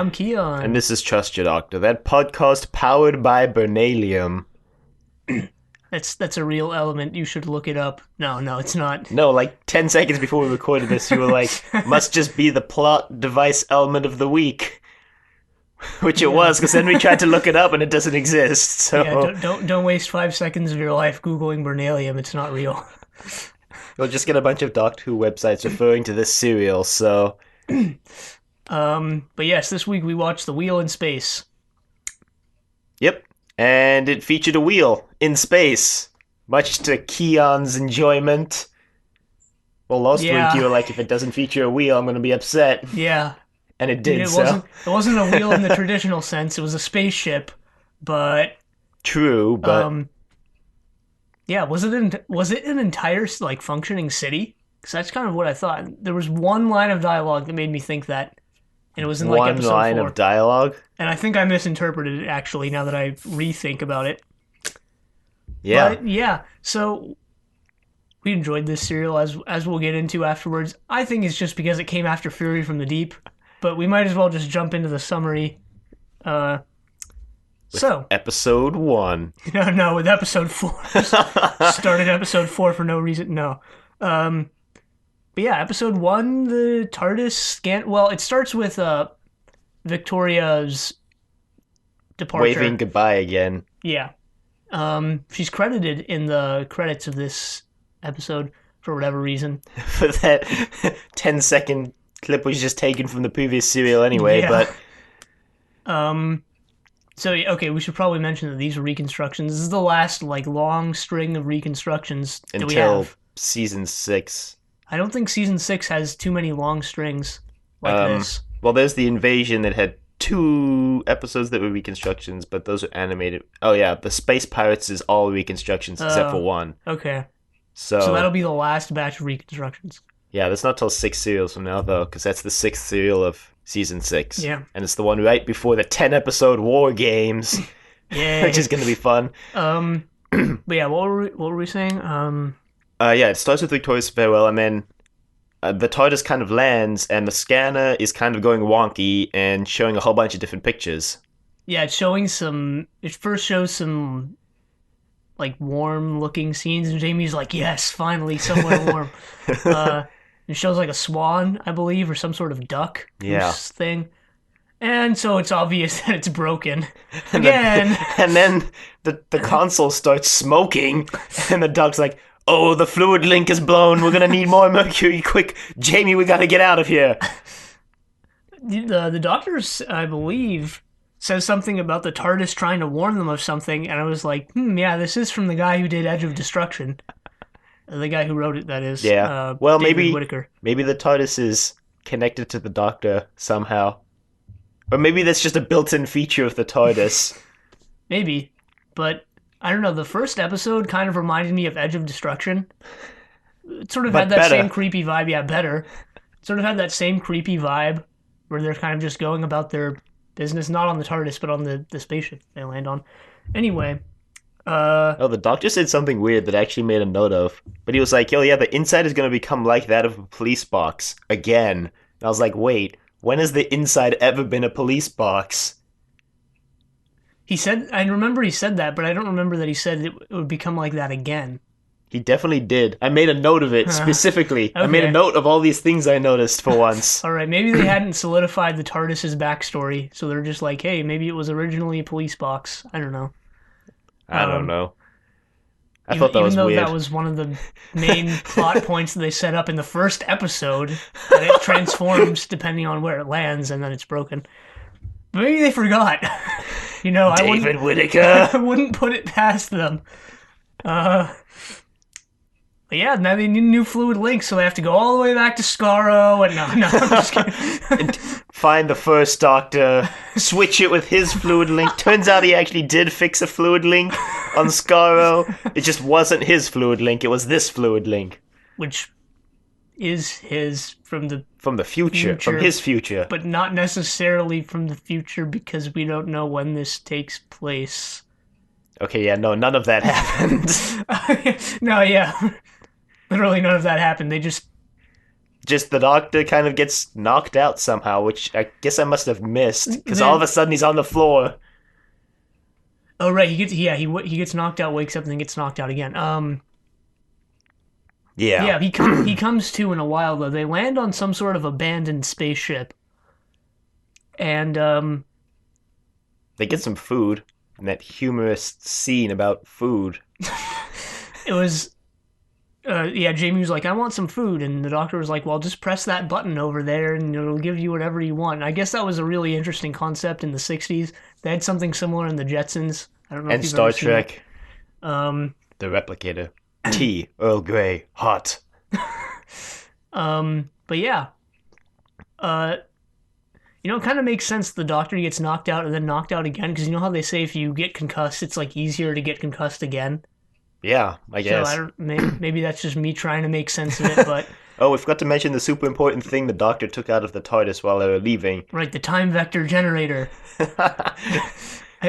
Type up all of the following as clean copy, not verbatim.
I'm Kiyan. And this is Trust Your Doctor, that podcast powered by Bernalium. That's a real element. You should look it up. No, it's not. No, like 10 seconds before we recorded this, you were like, must just be the plot device element of the week. Which it was, because then we tried to look it up and it doesn't exist. So Don't waste 5 seconds of your life Googling Bernalium. It's not real. You'll just get a bunch of Doctor Who websites referring to this serial, so... But yes, this week we watched The Wheel in Space. Yep. And it featured a wheel in space, much to Kiyan's enjoyment. Well, last week you were like, if it doesn't feature a wheel, I'm going to be upset. Yeah. And it did, it wasn't a wheel in the traditional sense. It was a spaceship, but... True, but... yeah, was it an entire, like, functioning city? Because that's kind of what I thought. There was one line of dialogue that made me think that. And it was in, like, episode 4. One line of dialogue? And I think I misinterpreted it, actually, now that I rethink about it. Yeah. But, yeah, so we enjoyed this serial, as we'll get into afterwards. I think it's just because it came after Fury from the Deep, but we might as well just jump into the summary. Episode 1. No, with episode 4. Started episode 4 for no reason, no. But yeah, episode 1, the TARDIS scan... Well, it starts with Victoria's departure. Waving goodbye again. Yeah. She's credited in the credits of this episode for whatever reason. For that 10-second clip was just taken from the previous serial anyway, yeah. But... So, okay, we should probably mention that these are reconstructions. This is the last, like, long string of reconstructions that we have. Until season 6. I don't think season 6 has too many long strings like this. Well, there's the Invasion that had 2 episodes that were reconstructions, but those are animated. Oh, yeah, the Space Pirates is all reconstructions except for 1. Okay. So that'll be the last batch of reconstructions. Yeah, that's not till 6 serials from now, though, because that's the 6th serial of season 6. Yeah. And it's the one right before the 10-episode War Games, which is going to be fun. But yeah, what were we saying? Yeah, it starts with Victoria's farewell, and then the TARDIS kind of lands, and the scanner is kind of going wonky and showing a whole bunch of different pictures. Yeah, it's showing some... It first shows some, like, warm-looking scenes, and Jamie's like, yes, finally, somewhere warm. It shows, like, a swan, I believe, or some sort of duck thing. And so it's obvious that it's broken. Again! And then the console starts smoking, and the duck's like... Oh, the fluid link is blown. We're going to need more mercury. Quick, Jamie, we got to get out of here. The doctor, I believe, says something about the TARDIS trying to warn them of something, and I was like, yeah, this is from the guy who did Edge of Destruction. The guy who wrote it, that is. Yeah. Well, David Whitaker. Maybe the TARDIS is connected to the Doctor somehow. Or maybe that's just a built-in feature of the TARDIS. Maybe, but... I don't know, the first episode kind of reminded me of Edge of Destruction. It sort of had that same creepy vibe, better. It sort of had that same creepy vibe where they're kind of just going about their business, not on the TARDIS, but on the spaceship they land on. Anyway. The Doctor said something weird that I actually made a note of. But he was like, yeah, the inside is going to become like that of a police box. Again. And I was like, wait, when has the inside ever been a police box? I remember he said that, but I don't remember that he said it would become like that again. He definitely did. I made a note of it, specifically. Okay. I made a note of all these things I noticed for once. Alright, maybe they hadn't solidified the TARDIS's backstory, so they're just like, hey, maybe it was originally a police box. I don't know. I don't know. I thought that was weird. Even though that was one of the main plot points that they set up in the first episode, that it transforms depending on where it lands, and then it's broken. Maybe they forgot. David Whitaker. I wouldn't put it past them. But yeah, now they need a new fluid link, so they have to go all the way back to Skaro. And no, I'm just kidding. Find the first Doctor, switch it with his fluid link. Turns out he actually did fix a fluid link on Skaro. It just wasn't his fluid link, it was this fluid link. Which is his from the future, from his future. But not necessarily from the future because we don't know when this takes place. Okay, yeah, no, none of that happened. No, yeah. Literally none of that happened. They just just the Doctor kind of gets knocked out somehow, which I guess I must have missed, because all of a sudden he's on the floor. Oh right, he gets knocked out, wakes up, and then gets knocked out again. Yeah. Yeah, he comes to in a while though. They land on some sort of abandoned spaceship, and They get some food, and that humorous scene about food. it was. Jamie was like, I want some food. And the Doctor was like, well, just press that button over there and it'll give you whatever you want. And I guess that was a really interesting concept in the 60s. They had something similar in the Jetsons. I don't know if And you've Star ever seen Trek. it. The Replicator. Tea, Earl Grey, hot. But yeah. It kind of makes sense the Doctor gets knocked out and then knocked out again. Because you know how they say if you get concussed, it's like easier to get concussed again? Yeah, I guess. So maybe that's just me trying to make sense of it, but... Oh, we forgot to mention the super important thing the Doctor took out of the TARDIS while they were leaving. Right, the time vector generator.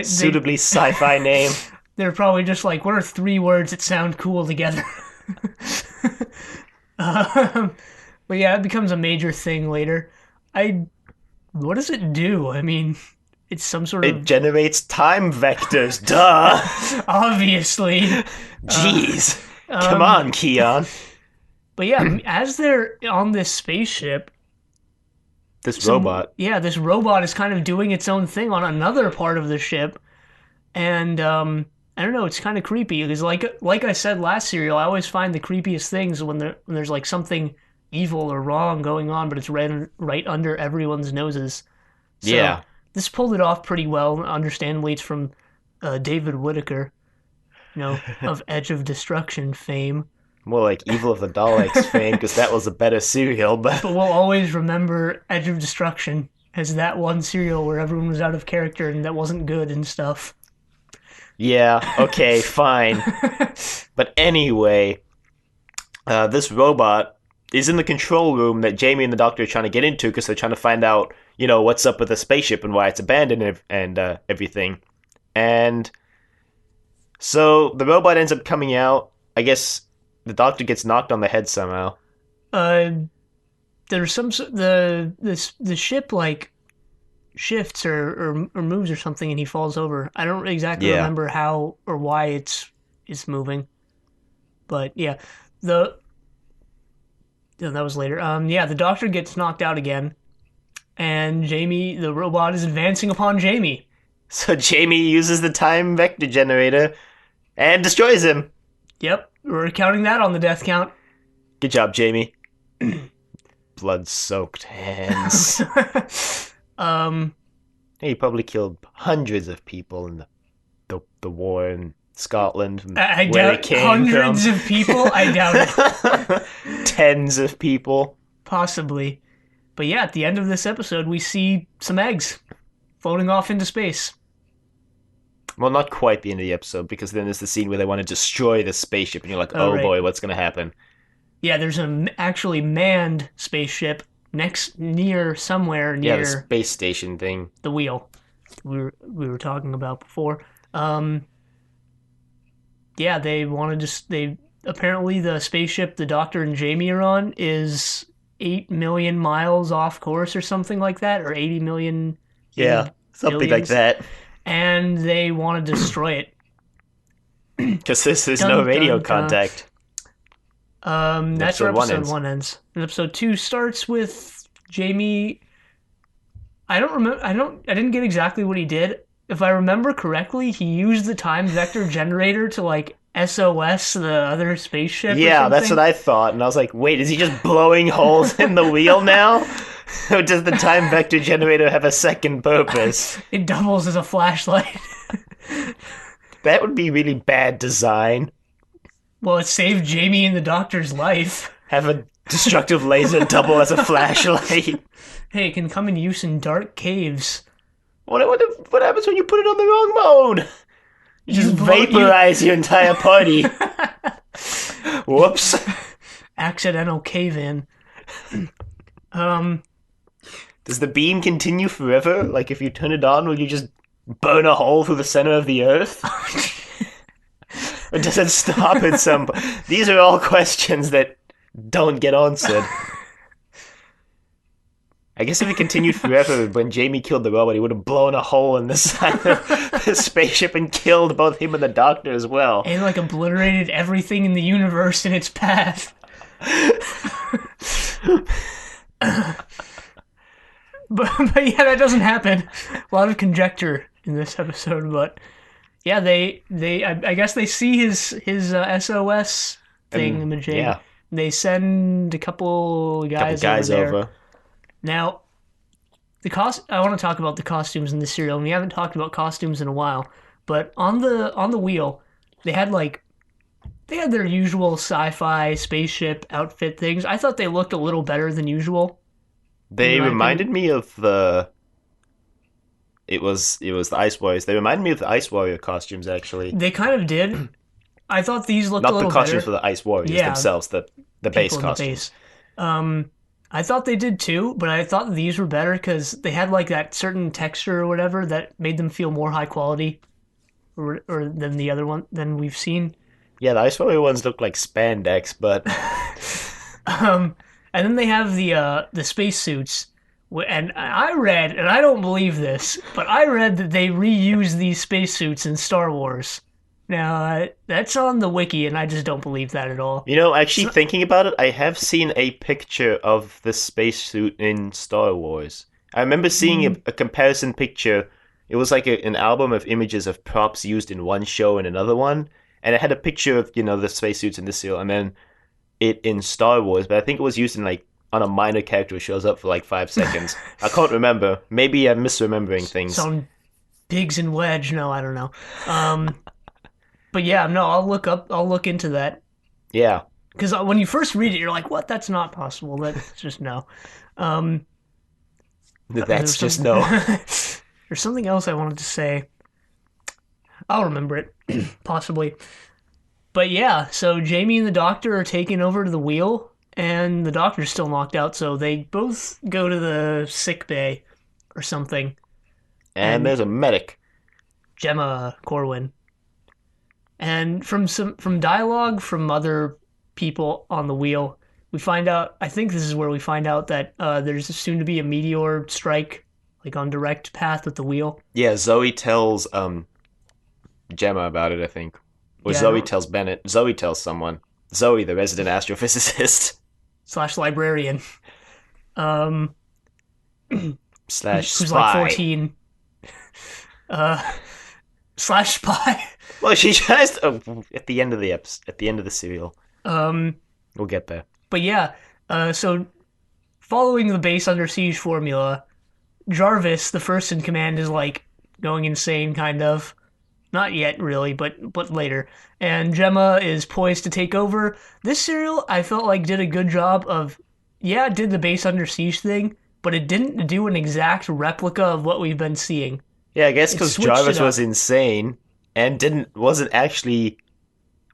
Suitably sci-fi name. They're probably just like, what are 3 words that sound cool together? But yeah, it becomes a major thing later. What does it do? I mean, it's some sort of... It generates time vectors, duh! Obviously. Jeez. Come on, Kiyan. But yeah, as they're on this spaceship... This robot. Yeah, this robot is kind of doing its own thing on another part of the ship. And, I don't know, it's kind of creepy. Because like I said last serial, I always find the creepiest things when there's like something evil or wrong going on, but it's right under everyone's noses. So, yeah. This pulled it off pretty well. Understandably, it's from David Whitaker, of Edge of Destruction fame. More like Evil of the Daleks fame, because that was a better serial. But we'll always remember Edge of Destruction as that one serial where everyone was out of character and that wasn't good and stuff. Yeah, okay, fine. But anyway, this robot is in the control room that Jamie and the Doctor are trying to get into because they're trying to find out, what's up with the spaceship and why it's abandoned and everything. And so the robot ends up coming out. I guess the Doctor gets knocked on the head somehow. There's the ship like shifts or moves or something, and he falls over. I don't exactly remember how or why it's moving, but yeah, that was later. The Doctor gets knocked out again, and Jamie, the robot, is advancing upon Jamie. So Jamie uses the time vector generator and destroys him. Yep, we're counting that on the death count. Good job, Jamie. Blood-soaked hands. He probably killed hundreds of people in the war in Scotland. I doubt hundreds of people. I doubt it. Tens of people. Possibly. But yeah, at the end of this episode, we see some eggs floating off into space. Well, not quite the end of the episode, because then there's the scene where they want to destroy the spaceship, and you're like, oh right. Boy, what's going to happen? Yeah, there's an actually manned spaceship somewhere near the space station thing. The wheel we were talking about before. They apparently the spaceship the Doctor and Jamie are on is 8 million miles off course or something like that, or 80 million. Yeah, something like that. And they want to destroy it. Because there's no radio contact. That's where episode 1 ends. And episode 2 starts with Jamie. I didn't get exactly what he did. If I remember correctly, he used the time vector generator to like SOS the other spaceship. Yeah, that's what I thought. And I was like, wait, is he just blowing holes in the wheel now? Or does the time vector generator have a second purpose? It doubles as a flashlight. That would be really bad design. Well, it saved Jamie and the Doctor's life. Have a destructive laser double as a flashlight. Hey, it can come in use in dark caves. What happens when you put it on the wrong mode? You just vaporize your entire party. Whoops. Accidental cave-in. Does the beam continue forever? Like, if you turn it on, will you just burn a hole through the center of the Earth? Or does it stop at some point? These are all questions that don't get answered. I guess if it continued forever, when Jamie killed the robot, he would have blown a hole in the side of the spaceship and killed both him and the Doctor as well. And, like, obliterated everything in the universe in its path. But yeah, that doesn't happen. A lot of conjecture in this episode, but yeah, I guess they see his SOS thingamajig. Yeah. They send a couple guys over. Now, I want to talk about the costumes in the serial, and we haven't talked about costumes in a while. But on the wheel, they had their usual sci-fi spaceship outfit things. I thought they looked a little better than usual. They reminded me of the. It was the Ice Warriors. They reminded me of the Ice Warrior costumes, actually. They kind of did. I thought these looked a little better. Not the costumes for the Ice Warriors themselves, the base costumes. I thought they did too, but I thought these were better because they had like that certain texture or whatever that made them feel more high quality, or than the other one than we've seen. Yeah, the Ice Warrior ones look like spandex, but. And then they have the spacesuits, and I read, and I don't believe this, but I read that they reuse these spacesuits in Star Wars. Now, that's on the wiki, and I just don't believe that at all. You know, actually thinking about it, I have seen a picture of the spacesuit in Star Wars. I remember seeing a comparison picture. It was like an album of images of props used in one show and another one, and it had a picture of, the spacesuits in this serial, and then it in Star Wars, but I think it was used in on a minor character who shows up for 5 seconds. I can't remember. Maybe I'm misremembering things. Some Biggs and Wedge. No, I don't know. But yeah, no, I'll look into that. Yeah. Because when you first read it, you're like, what? That's not possible. That's just no. That's just no. There's something else I wanted to say. I'll remember it, possibly. But yeah, so Jamie and the Doctor are taking over to the wheel, and the Doctor's still knocked out, so they both go to the sick bay or something. And there's a medic. Gemma Corwin. And from dialogue from other people on the wheel, we find out, I think this is where we find out that there's soon to be a meteor strike, on direct path with the wheel. Yeah, Zoe tells Gemma about it, I think. Or Zoe tells Bennett. Zoe tells someone. Zoe, the resident astrophysicist. / librarian. Slash who's spy. 14. / spy. Well, she tries to, at the end of the serial. We'll get there. But yeah, so following the base under siege formula, Jarvis, the first in command, is going insane, kind of. Not yet, really, but later. And Gemma is poised to take over. This serial, I felt did a good job of, it did the base under siege thing, but it didn't do an exact replica of what we've been seeing. Yeah, I guess because Jarvis was insane and wasn't actually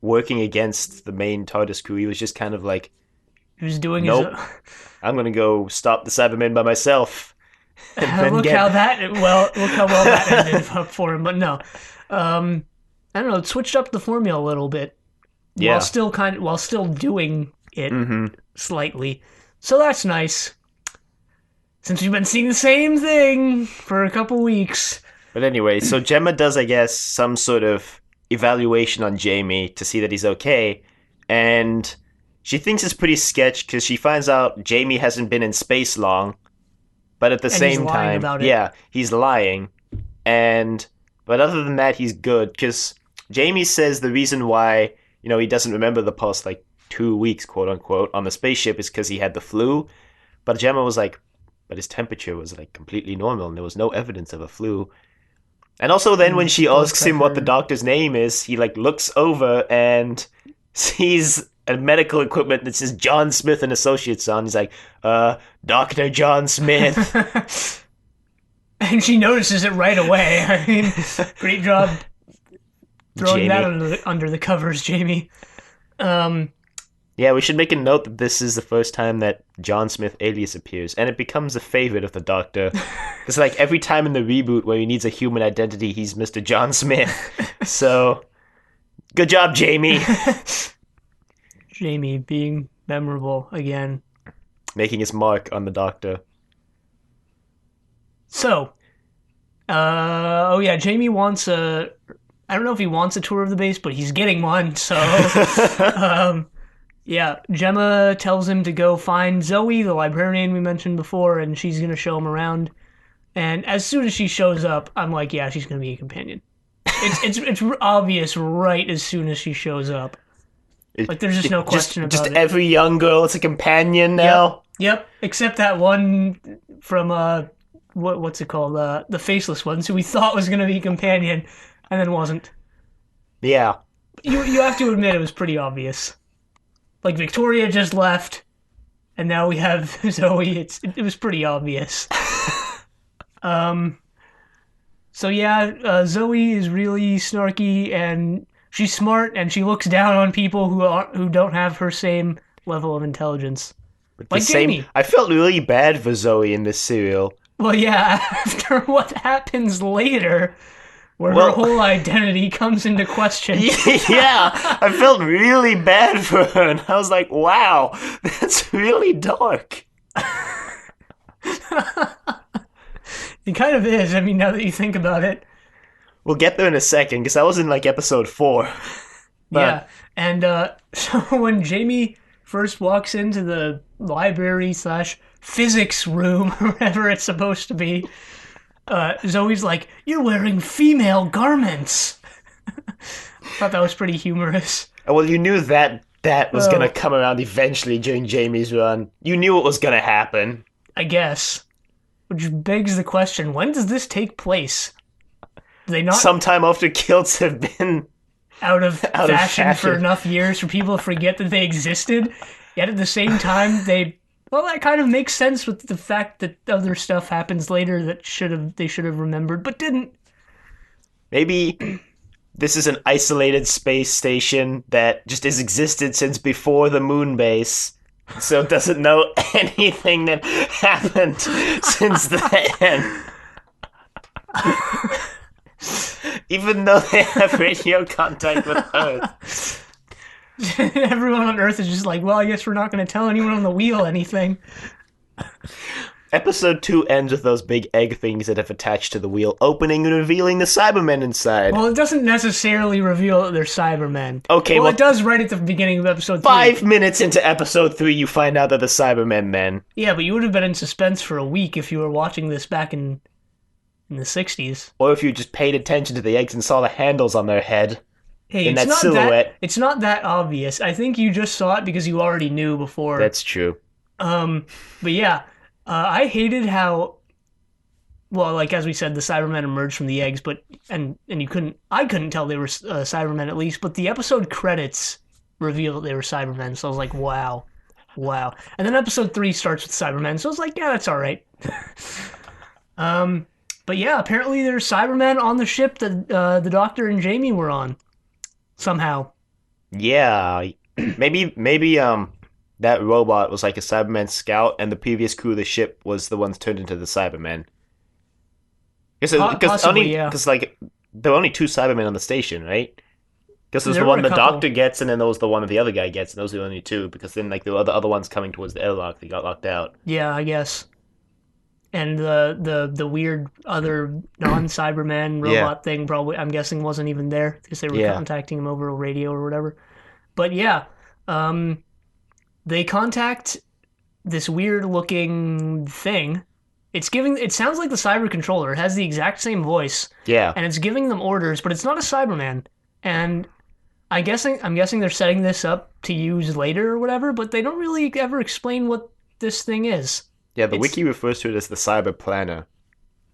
working against the main TARDIS crew. He was just kind of he was doing nope, I'm going to go stop the Cybermen by myself. Look how well that ended up for him, but no. I don't know, it switched up the formula a little bit. Yeah. While still doing it slightly. So that's nice. Since we've been seeing the same thing for a couple weeks. But anyway, so Gemma does, I guess, some sort of evaluation on Jamie to see that he's okay. And she thinks it's pretty sketch because she finds out Jamie hasn't been in space long. But at the same time, he's lying. But other than that, he's good, because Jamie says the reason why, he doesn't remember the past, 2 weeks, quote-unquote, on the spaceship is because he had the flu. But Gemma was but his temperature was, completely normal, and there was no evidence of a flu. And also then when she asks him what the doctor's name is, he, looks over and sees a medical equipment that says John Smith and Associates on. He's like, Dr. John Smith. And she notices it right away. I mean, great job throwing that under the covers, Jamie. Yeah, we should make a note that this is the first time that John Smith alias appears, and it becomes a favorite of the Doctor. It's every time in the reboot where he needs a human identity, he's Mr. John Smith. So, good job, Jamie. Jamie being memorable again. Making his mark on the Doctor. So, Jamie wants a. I don't know if he wants a tour of the base, but he's getting one. So, Gemma tells him to go find Zoe, the librarian we mentioned before, and she's gonna show him around. And as soon as she shows up, I'm like, yeah, she's gonna be a companion. It's obvious right as soon as she shows up. Like, there's just no question about it. Just every young girl is a companion now. Yep. Except that one from what's it called? The faceless ones who we thought was gonna be a companion, and then wasn't. Yeah. You have to admit it was pretty obvious. Like, Victoria just left, and now we have Zoe. It was pretty obvious. Zoe is really snarky, and she's smart, and she looks down on people who don't have her same level of intelligence. Like Jamie. I felt really bad for Zoe in this serial. Well, yeah, after what happens later, where her whole identity comes into question. Yeah, I felt really bad for her, and I was like, wow, that's really dark. It kind of is, I mean, now that you think about it. We'll get there in a second, because I was in, like, episode 4. Yeah, and so when Jamie first walks into the library/physics room, wherever it's supposed to be, Zoe's like, "You're wearing female garments." I thought that was pretty humorous. Well, you knew that was going to come around eventually during Jamie's run. You knew it was going to happen. I guess. Which begs the question, when does this take place? Do they not... Sometime after kilts have been... out of fashion for enough years for people to forget that they existed, yet at the same time well, that kind of makes sense with the fact that other stuff happens later that they should have remembered, but didn't. Maybe this is an isolated space station that just has existed since before the moon base, so it doesn't know anything that happened since then. Even though they have radio contact with Earth. Everyone on Earth is just like, well, I guess we're not going to tell anyone on the wheel anything. Episode 2 ends with those big egg things that have attached to the wheel opening and revealing the Cybermen inside. Well, it doesn't necessarily reveal that they're Cybermen. Okay, well, it does right at the beginning of episode 3. 5 minutes into episode 3, you find out that the Cybermen then. Yeah, but you would have been in suspense for a week if you were watching this back in the 60s. Or if you just paid attention to the eggs and saw the handles on their head. Hey, in that silhouette. It's not that obvious. I think you just saw it because you already knew before. That's true. But yeah, I hated how, well, like as we said, the Cybermen emerged from the eggs, but and I couldn't tell they were Cybermen at least, but the episode credits reveal that they were Cybermen, so I was like, wow. And then episode 3 starts with Cybermen, so I was like, yeah, that's all right. But yeah, apparently there's Cybermen on the ship that the Doctor and Jamie were on. Somehow. Yeah, maybe that robot was like a Cyberman scout, and the previous crew of the ship was the ones turned into the Cybermen. Because like there were only 2 Cybermen on the station, right? Because there's the one the Doctor gets, and then there was the one that the other guy gets, and those are the only 2. Because then like there were the other ones coming towards the airlock, they got locked out. Yeah, I guess. And the weird other non-Cyberman robot thing probably, I'm guessing, wasn't even there because they were contacting him over a radio or whatever. But yeah, they contact this weird-looking thing. It sounds like the Cyber Controller. It has the exact same voice. Yeah. And it's giving them orders, but it's not a Cyberman. And I'm guessing they're setting this up to use later or whatever, but they don't really ever explain what this thing is. Yeah, the wiki refers to it as the Cyber Planner,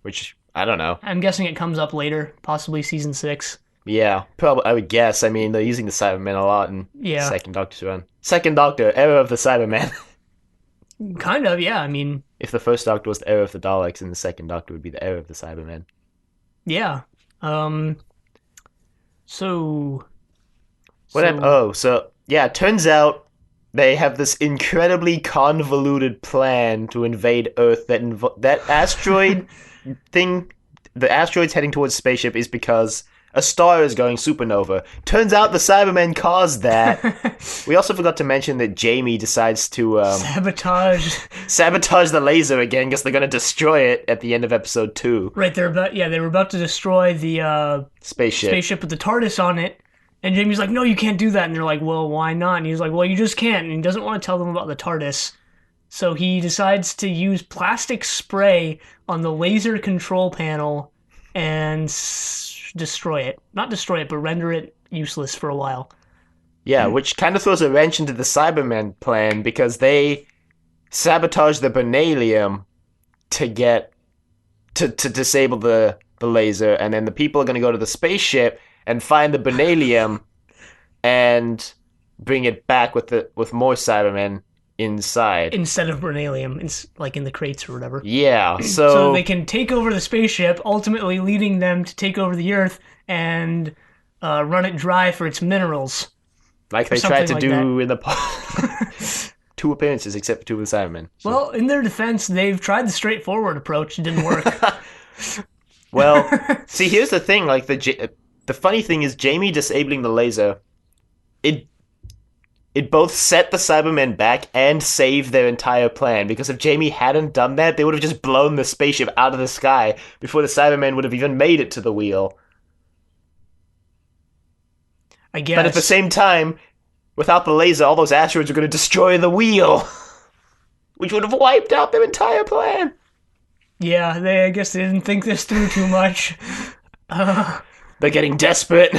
which, I don't know. I'm guessing it comes up later, possibly season 6. Yeah, probably, I would guess. I mean, they're using the Cybermen a lot in Second Doctor's run. Second Doctor, Era of the Cybermen. Kind of, yeah, I mean... If the first Doctor was the Era of the Daleks, then the Second Doctor would be the Era of the Cybermen. Yeah. It turns out they have this incredibly convoluted plan to invade Earth. That asteroid thing, the asteroid's heading towards spaceship is because a star is going supernova. Turns out the Cybermen caused that. We also forgot to mention that Jamie decides to sabotage the laser again because they're going to destroy it at the end of episode 2. Right, they were about to destroy the spaceship with the TARDIS on it. And Jamie's like, no, you can't do that. And they're like, well, why not? And he's like, well, you just can't. And he doesn't want to tell them about the TARDIS. So he decides to use plastic spray on the laser control panel and destroy it. Not destroy it, but render it useless for a while. Yeah, which kind of throws a wrench into the Cybermen plan because they sabotage the beryllium to disable the laser. And then the people are going to go to the spaceship and find the beryllium and bring it back with more Cybermen inside. Instead of beryllium, like in the crates or whatever. Yeah, so they can take over the spaceship, ultimately leading them to take over the Earth and run it dry for its minerals. Like they tried to do in the 2 appearances, except for 2 of the Cybermen. So. Well, in their defense, they've tried the straightforward approach. It didn't work. Well, see, here's the thing. Like the funny thing is, Jamie disabling the laser, it both set the Cybermen back and saved their entire plan, because if Jamie hadn't done that, they would have just blown the spaceship out of the sky before the Cybermen would have even made it to the wheel. I guess. But at the same time, without the laser, all those asteroids are going to destroy the wheel, which would have wiped out their entire plan. Yeah, I guess they didn't think this through too much. They're getting desperate.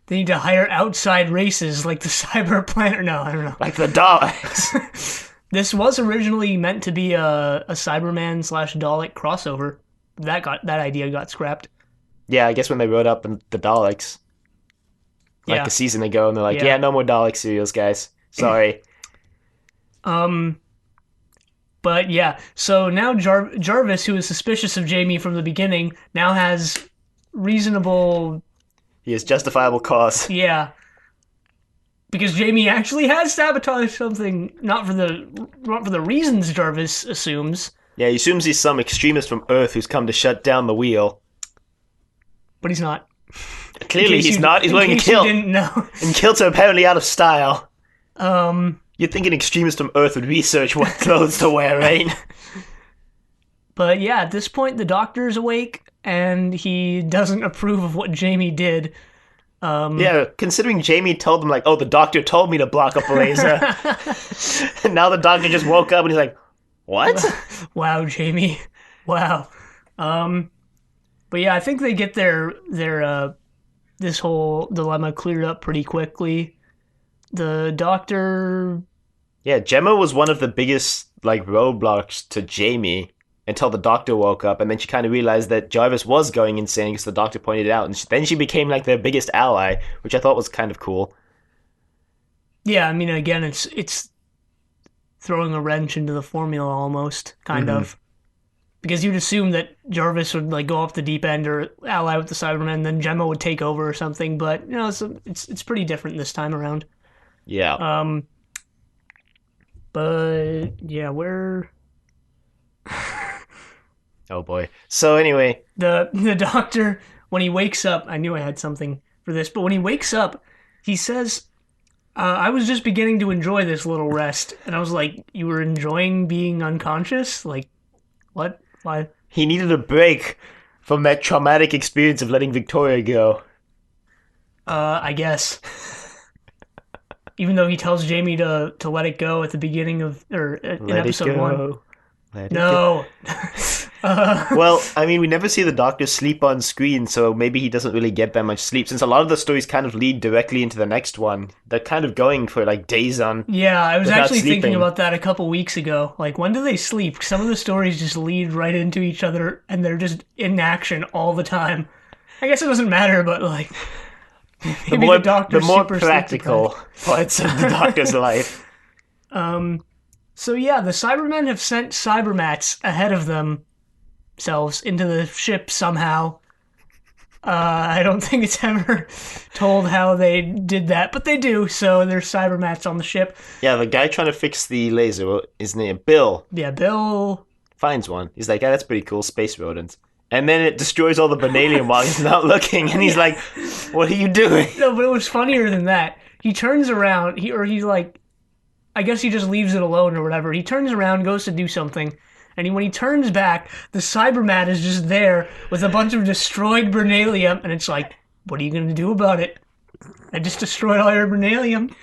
They need to hire outside races like the Cyberplanet. No, I don't know. Like the Daleks. This was originally meant to be a Cyberman/Dalek crossover. That idea got scrapped. Yeah, I guess when they wrote up the Daleks, like a season ago, and they're like, yeah, no more Dalek serials, guys. Sorry. But yeah, so now Jarvis, who is suspicious of Jamie from the beginning, now has reasonable... He has justifiable cause. Yeah. Because Jamie actually has sabotaged something, not for the reasons Jarvis assumes. Yeah, he assumes he's some extremist from Earth who's come to shut down the wheel. But he's not. Clearly he's not. He's wearing a kilt. Didn't know. And kilts are apparently out of style. You'd think an extremist from Earth would research what clothes to wear, right? But yeah, at this point, the Doctor's awake, and he doesn't approve of what Jamie did. Yeah, considering Jamie told them, like, oh, the Doctor told me to block up the laser. And now the Doctor just woke up and he's like, what? Wow, Jamie. Wow. But yeah, I think they get their this whole dilemma cleared up pretty quickly. The Doctor... Yeah, Gemma was one of the biggest, like, roadblocks to Jamie until the Doctor woke up, and then she kind of realized that Jarvis was going insane because the Doctor pointed it out, and then she became, like, their biggest ally, which I thought was kind of cool. Yeah, I mean, again, it's throwing a wrench into the formula almost, kind of. Because you'd assume that Jarvis would, like, go off the deep end or ally with the Cybermen, and then Gemma would take over or something, but, you know, it's pretty different this time around. Yeah. But yeah, we're... Oh boy. So anyway, the Doctor, when he wakes up, I knew I had something for this, but when he wakes up, he says, I was just beginning to enjoy this little rest. And I was like, you were enjoying being unconscious? Like, what? Why? He needed a break from that traumatic experience of letting Victoria go. I guess. Even though he tells Jamie to let it go at the beginning of, or in episode 1. No. Well, I mean, we never see the Doctor sleep on screen, so maybe he doesn't really get that much sleep, since a lot of the stories kind of lead directly into the next one. They're kind of going for, like, days on. Yeah, I was actually thinking about that a couple weeks ago. Like, when do they sleep? Some of the stories just lead right into each other, and they're just in action all the time. I guess it doesn't matter, but, like... the more practical parts of the Doctor's life. So yeah, the Cybermen have sent Cybermats ahead of themselves into the ship somehow. I don't think it's ever told how they did that, but they do, so there's Cybermats on the ship. Yeah, the guy trying to fix the laser, his name, Bill. Yeah, Bill... finds one. He's like, yeah, that's pretty cool, space rodents. And then it destroys all the Benalium while he's not looking, and he's like, "What are you doing?" No, but it was funnier than that. He turns around, he's like, I guess he just leaves it alone or whatever. He turns around, goes to do something, and when he turns back, the Cyberman is just there with a bunch of destroyed Bernalium, and it's like, what are you going to do about it? I just destroyed all your Bernalium.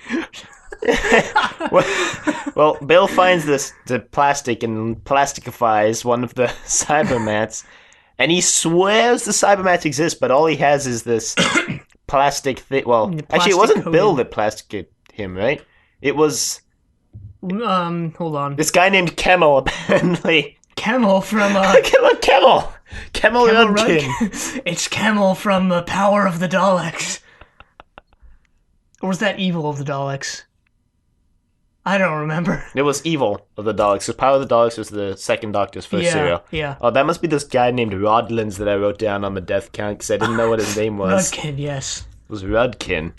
well, Bill finds the plastic and plasticifies one of the Cybermats, and he swears the Cybermats exist, but all he has is this plastic thing. Well, actually, it wasn't Bill that plasticed him, right? It was... hold on. This guy named Kemmel, apparently. Kemmel from, Kemmel Rudkin. It's Kemmel from the Power of the Daleks. Or was that Evil of the Daleks? I don't remember. It was Evil of the Daleks. So Power of the Daleks was the second Doctor's first serial. Yeah. Oh, that must be this guy named Rodlins that I wrote down on the death count because I didn't know what his name was. Rudkin, yes. It was Rudkin.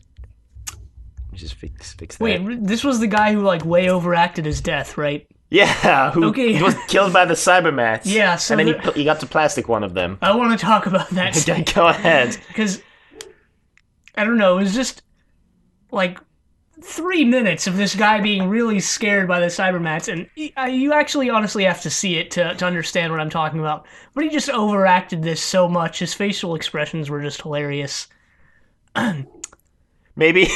Just fix that. Wait, this was the guy who, like, way overacted his death, right? Yeah, he was killed by the Cybermats. Yeah, so... And then he got to plastic one of them. I want to talk about that. Go ahead. Because, I don't know, it was just, like, 3 minutes of this guy being really scared by the Cybermats, and you actually honestly have to see it to understand what I'm talking about. But he just overacted this so much, his facial expressions were just hilarious. Maybe.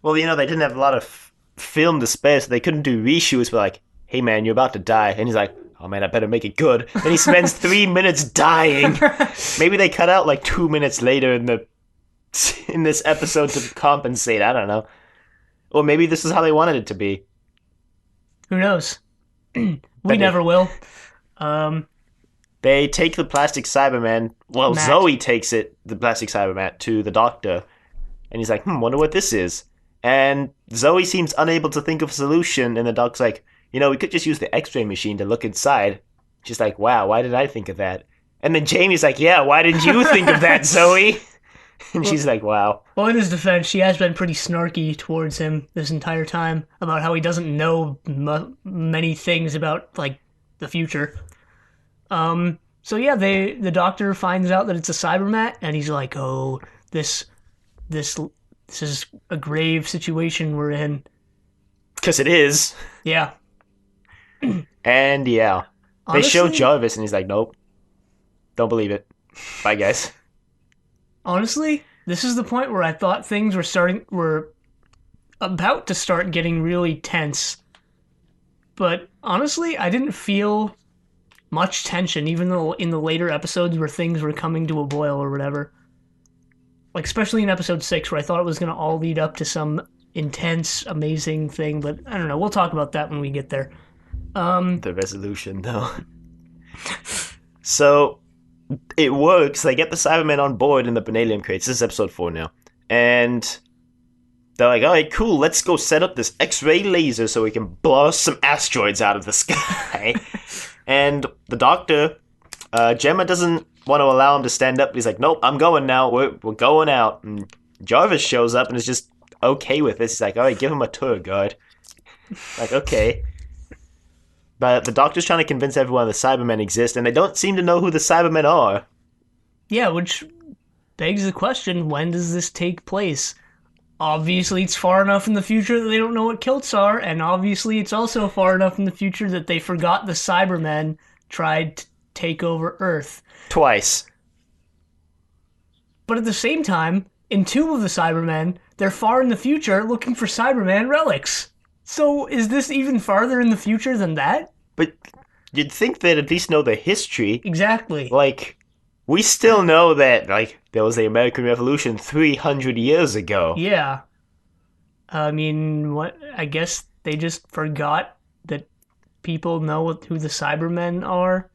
Well, they didn't have a lot of film to spare, so they couldn't do reshoots. But like, hey man, you're about to die, and he's like, oh man, I better make it good. And he spends 3 minutes dying. Maybe they cut out like 2 minutes later in this episode to compensate. I don't know. Or maybe this is how they wanted it to be. Who knows? We never will. They take the plastic Cyberman. Well, Matt. Zoe takes the plastic Cyberman, to the Doctor. And he's like, wonder what this is. And Zoe seems unable to think of a solution. And the Doc's like, we could just use the X-ray machine to look inside. She's like, wow, why did I think of that? And then Jamie's like, yeah, why didn't you think of that, Zoe? And she's like, wow. Well, in his defense, she has been pretty snarky towards him this entire time about how he doesn't know many things about, like, the future. So yeah, the Doctor finds out that it's a Cybermat, and he's like, oh, this is a grave situation we're in. Because it is. Yeah. And yeah. Honestly, they show Jarvis, and he's like, nope. Don't believe it. Bye, guys. Honestly, this is the point where I thought things were about to start getting really tense. But honestly, I didn't feel much tension, even though in the later episodes where things were coming to a boil or whatever. Like, especially in episode 6, where I thought it was going to all lead up to some intense, amazing thing. But I don't know, we'll talk about that when we get there. The resolution, though. So... it works. They get the Cybermen on board in the Benalium crates. This is episode 4 now. And they're like, all right, cool, let's go set up this X-ray laser so we can blow some asteroids out of the sky. And the Doctor, Gemma doesn't want to allow him to stand up. He's like, nope, I'm going now. We're going out. And Jarvis shows up and is just okay with this. He's like, all right, give him a tour guide. Like, okay. But the Doctor's trying to convince everyone the Cybermen exist, and they don't seem to know who the Cybermen are. Yeah, which begs the question, when does this take place? Obviously, it's far enough in the future that they don't know what kilts are, and obviously it's also far enough in the future that they forgot the Cybermen tried to take over Earth. Twice. But at the same time, in 2 of the Cybermen, they're far in the future looking for Cyberman relics. So, is this even farther in the future than that? But you'd think they'd at least know the history. Exactly. Like, we still know that, like, there was the American Revolution 300 years ago. Yeah. I mean, what? I guess they just forgot that people know who the Cybermen are.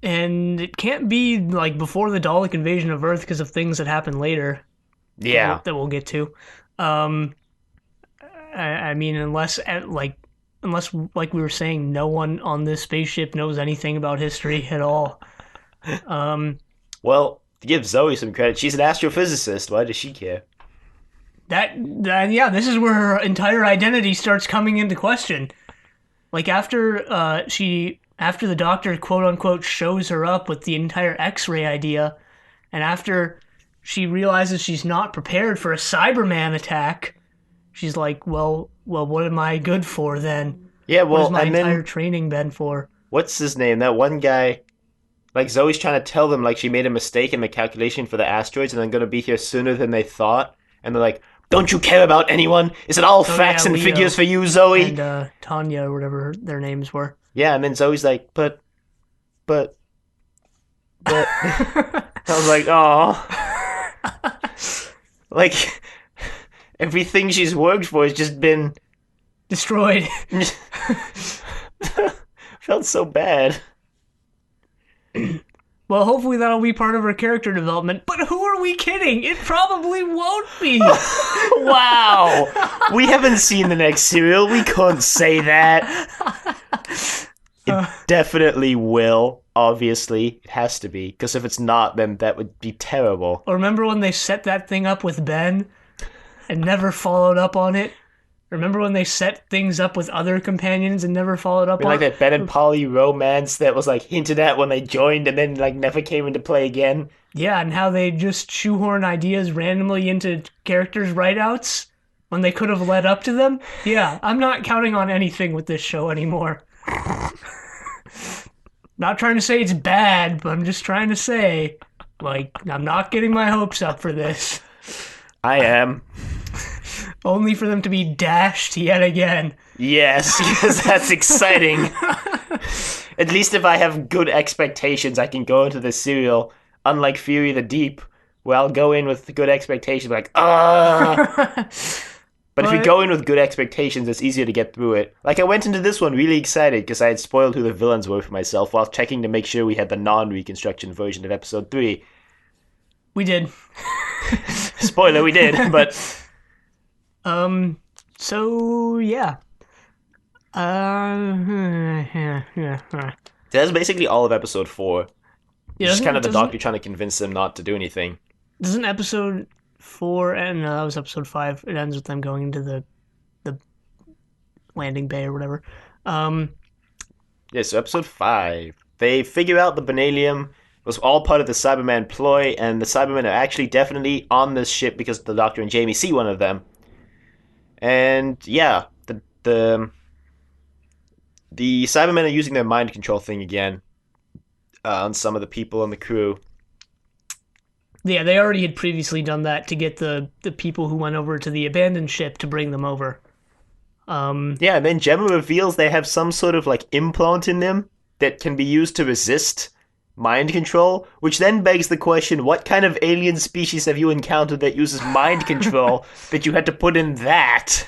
And it can't be, like, before the Dalek invasion of Earth because of things that happened later. Yeah. That we'll get to. I mean, unless, like we were saying, no one on this spaceship knows anything about history at all. Well, to give Zoe some credit, she's an astrophysicist. Why does she care? Yeah, this is where her entire identity starts coming into question. Like, after she after the doctor quote unquote shows her up with the entire X-ray idea, and after she realizes she's not prepared for a Cyberman attack, she's like, well, what am I good for then? Yeah, What has well, my and entire then training been for? what's his name? That one guy. Like Zoe's trying to tell them like she made a mistake in the calculation for the asteroids and they're going to be here sooner than they thought. And they're like, "Don't you care about anyone? Is it all Oh facts yeah, and Leo figures for you, Zoe?" and Tanya or whatever their names were. Yeah, and then Zoe's like, but." I was like, "Oh." Like everything she's worked for has just been Destroyed. felt so bad. Well, hopefully that'll be part of her character development. But who are we kidding? It probably won't be. Wow. We haven't seen the next serial. We couldn't say that. It definitely will. Obviously, it has to be. Because if it's not, then that would be terrible. Or remember when they set that thing up with Ben and never followed up on it? Remember when they set things up with other companions and never followed up on Like it? that Ben and Polly romance that was like hinted at when they joined and then like never came into play again. Yeah, and how they just shoehorn ideas randomly into characters' write-outs when they could have led up to them. Yeah, I'm not counting on anything with this show anymore. Not trying to say it's bad, but I'm just trying to say, like, I'm not getting my hopes up for this. I am. Only for them to be dashed yet again. Yes, because that's exciting. At least if I have good expectations, I can go into the serial. Unlike Fury the Deep, where I'll go in with good expectations, like, ah. But if you go in with good expectations, it's easier to get through it. Like, I went into this one really excited because I had spoiled who the villains were for myself while checking to make sure we had the non-reconstruction version of episode 3. We did. Spoiler, we did, but... So, yeah. That's basically all of episode 4. Yeah, Just kind of the doctor trying to convince them not to do anything. Doesn't episode 4 end? No, that was episode 5. It ends with them going into the landing bay or whatever. Yeah, so episode 5. They figure out the Benalium was all part of the Cyberman ploy, and the Cybermen are actually definitely on this ship because the Doctor and Jamie see one of them. And yeah, the Cybermen are using their mind control thing again on some of the people on the crew. Yeah, they already had previously done that to get the people who went over to the abandoned ship to bring them over. Yeah, and then Gemma reveals they have some sort of like implant in them that can be used to resist mind control, which then begs the question, what kind of alien species have you encountered that uses mind control that you had to put in that?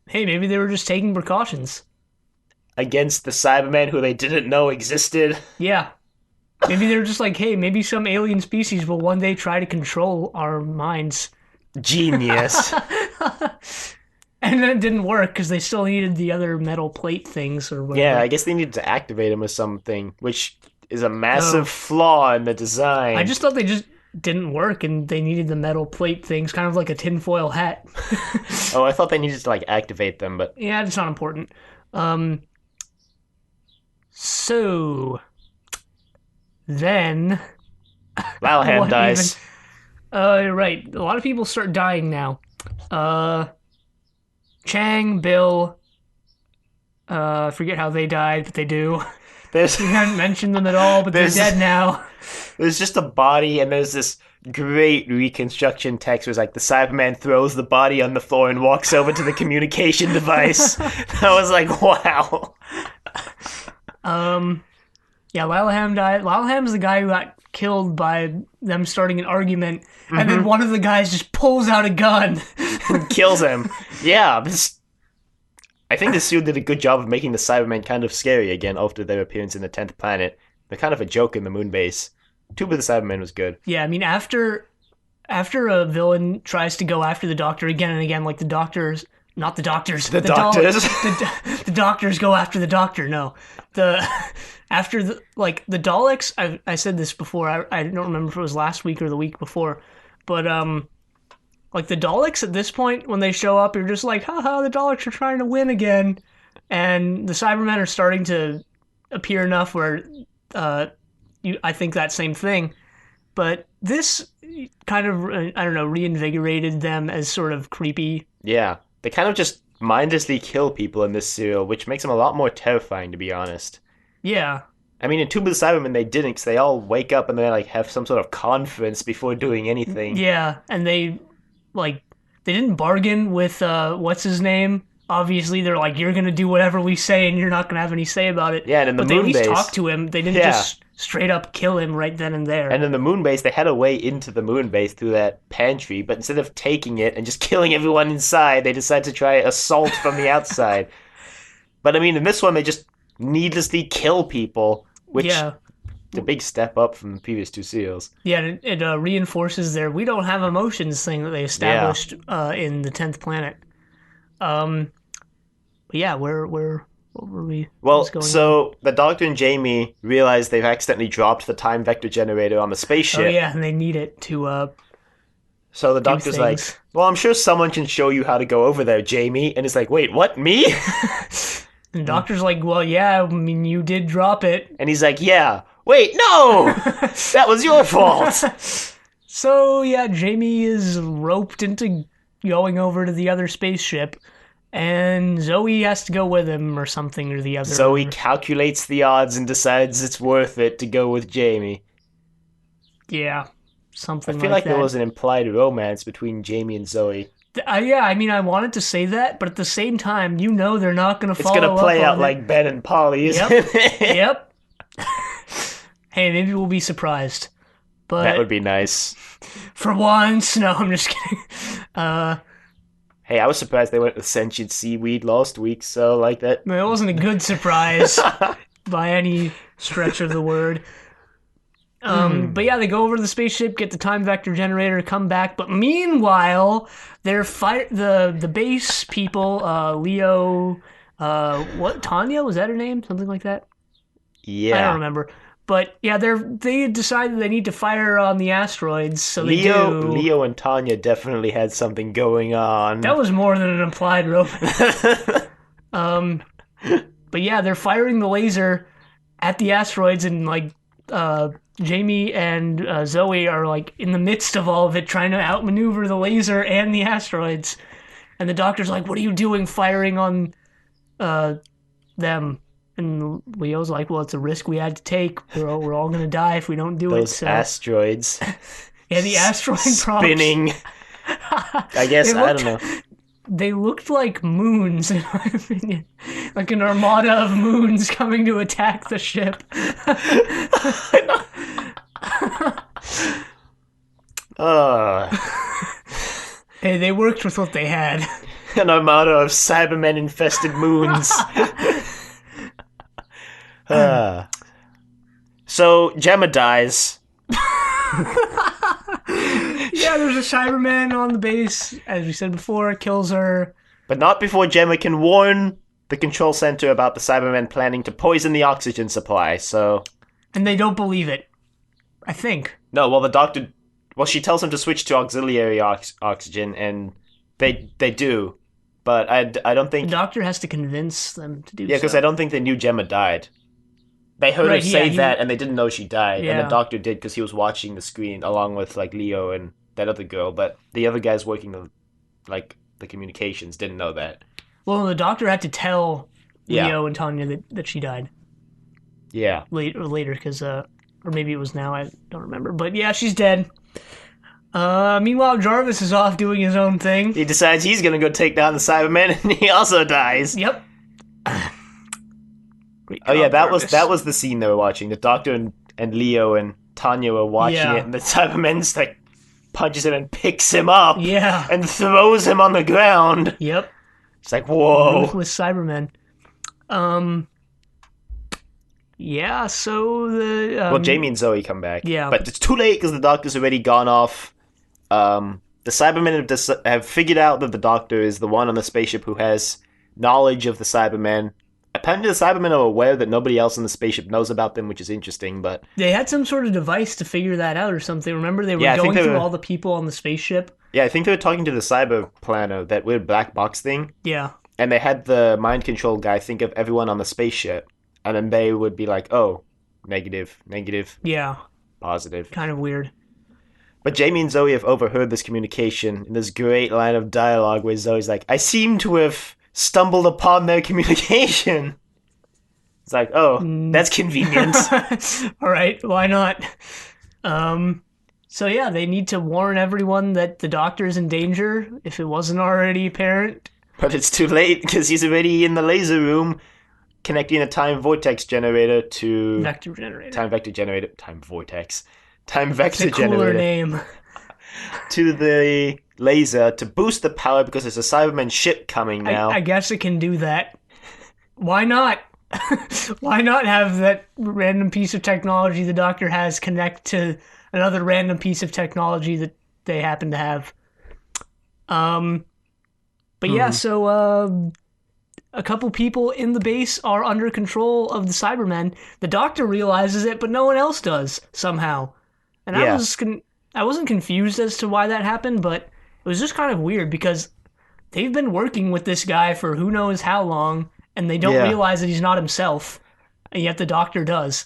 Hey, maybe they were just taking precautions. Against the Cybermen who they didn't know existed? Yeah. Maybe they were just like, hey, maybe some alien species will one day try to control our minds. Genius. And then it didn't work because they still needed the other metal plate things or whatever. Yeah, I guess they needed to activate them or something, which is a massive flaw in the design. I just thought they just didn't work and they needed the metal plate things, kind of like a tinfoil hat. Oh, I thought they needed to like activate them, but yeah, it's not important. So then Lalham dies. Right. A lot of people start dying now. Chang, Bill, I forget how they died, but they do. We haven't mentioned them at all, but they're dead now. There's just a body, and there's this great reconstruction text where it's like the Cyberman throws the body on the floor and walks over to the communication device. I was like, wow. Yeah, Lalham died. Lalham's the guy who got killed by them starting an argument, and then one of the guys just pulls out a gun. Kills him. Yeah, I think this suit did a good job of making the Cybermen kind of scary again after their appearance in the 10th planet. They're kind of a joke in the moon base. Too bad the Cybermen was good. Yeah, I mean, after a villain tries to go after the Doctor again and again, like the Doctors... Not the Doctors. The Doctors. The Doctors go after the Doctor, no. After the Daleks, I said this before, I don't remember if it was last week or the week before, but like the Daleks at this point, when they show up, you're just like, haha, the Daleks are trying to win again. And the Cybermen are starting to appear enough where I think that same thing. But this kind of, I don't know, reinvigorated them as sort of creepy. Yeah, they kind of just mindlessly kill people in this serial, which makes them a lot more terrifying, to be honest. Yeah. I mean, in Tomb of the Cybermen, they didn't, because they all wake up and they like have some sort of conference before doing anything. Yeah, and they didn't bargain with what's his name. Obviously, they're like, you're gonna do whatever we say, and you're not gonna have any say about it. Yeah, and in the but they at moon least base, talked to him. They didn't just straight up kill him right then and there. And in the moon base, they had a way into the moon base through that pantry, but instead of taking it and just killing everyone inside, they decided to try assault from the outside. But I mean, in this one, they just needlessly kill people, which is a big step up from the previous two serials. Yeah, it reinforces their "we don't have emotions" thing that they established in the 10th Planet. But yeah, what were we? Well, so the Doctor and Jamie realize they've accidentally dropped the time vector generator on the spaceship. Oh yeah, and they need it to. So the Doctor's like, "Well, I'm sure someone can show you how to go over there, Jamie." And it's like, "Wait, what? Me?" And the Doctor's like, "Well, yeah, I mean, you did drop it." And he's like, "Yeah. Wait, no! That was your fault!" So, yeah, Jamie is roped into going over to the other spaceship, and Zoe has to go with him or something or the other. Zoe calculates the odds and decides it's worth it to go with Jamie. Yeah, something like that. I feel like there was an implied romance between Jamie and Zoe. Yeah, I mean, I wanted to say that, but at the same time, you know they're not going to follow up on it. It's going to play out like Ben and Polly, isn't it? Yep. Hey, maybe we'll be surprised. But that would be nice. For once. No, I'm just kidding. Hey, I was surprised they went with sentient seaweed last week, so like that. It wasn't a good surprise by any stretch of the word. But yeah, they go over to the spaceship, get the time vector generator, come back. But meanwhile, they're the base people, Leo, Tanya, was that her name? Something like that? Yeah. I don't remember. But yeah, they decided they need to fire on the asteroids, so they do. Leo and Tanya definitely had something going on. That was more than an implied romance. But yeah, they're firing the laser at the asteroids, and like Jamie and Zoe are like in the midst of all of it, trying to outmaneuver the laser and the asteroids. And the Doctor's like, "What are you doing, firing on them?" And Leo's like, "Well, it's a risk we had to take. We're all gonna die if we don't do Those it." So. asteroids. Yeah, the asteroid spinning. I guess I don't know. They looked like moons, in my opinion, like an armada of moons coming to attack the ship. Hey, they worked with what they had. An armada of Cybermen-infested moons. So Gemma dies. Yeah, there's a Cyberman on the base, as we said before, kills her. But not before Gemma can warn the control center about the Cybermen planning to poison the oxygen supply, so... And they don't believe it. I think. No, well, the Doctor... Well, she tells them to switch to auxiliary oxygen, and they do. But I don't think... The Doctor has to convince them to do so. Yeah, because I don't think they knew Gemma died. They heard her say that, and they didn't know she died. Yeah. And the Doctor did, because he was watching the screen, along with, like, Leo and that other girl. But the other guys working the communications didn't know that. Well, the Doctor had to tell Leo and Tanya that she died. Yeah. Later, because... or maybe it was now, I don't remember. But yeah, she's dead. Meanwhile, Jarvis is off doing his own thing. He decides he's gonna go take down the Cybermen, and he also dies. Yep. Oh yeah, that was the scene they were watching. The Doctor and Leo and Tanya were watching it, and the Cybermen's like punches him and picks him up. Yeah. And throws him on the ground. Yep. It's like, whoa. Ruthless Cybermen. Yeah, so the... well, Jamie and Zoe come back. Yeah. But it's too late because the Doctor's already gone off. The Cybermen have figured out that the Doctor is the one on the spaceship who has knowledge of the Cybermen. Apparently the Cybermen are aware that nobody else on the spaceship knows about them, which is interesting, but... They had some sort of device to figure that out or something. Remember, they were going through all the people on the spaceship? Yeah, I think they were talking to the Cyber Planner, that weird black box thing. Yeah. And they had the mind control guy think of everyone on the spaceship. and then they would be like, oh, negative, negative, Yeah, positive. kind of weird. But Jamie and Zoe have overheard this communication in this great line of dialogue where Zoe's like, I seem to have stumbled upon their communication. It's like, oh, that's convenient. All right, why not? So yeah, they need to warn everyone that the doctor's in danger if it wasn't already apparent. But it's too late because he's already in the laser room connecting a time vortex generator to... Vector generator. Time vector generator. Time vortex. Time vector it's a cooler generator. Name. To the laser to boost the power because there's a Cybermen ship coming now. I guess it can do that. Why not? Why not have that random piece of technology the doctor has connect to another random piece of technology that they happen to have? But yeah, so a couple people in the base are under control of the Cybermen. The doctor realizes it, but no one else does somehow. And Yeah. I wasn't confused as to why that happened, but it was just kind of weird because they've been working with this guy for who knows how long, and they don't realize that he's not himself, and yet the doctor does.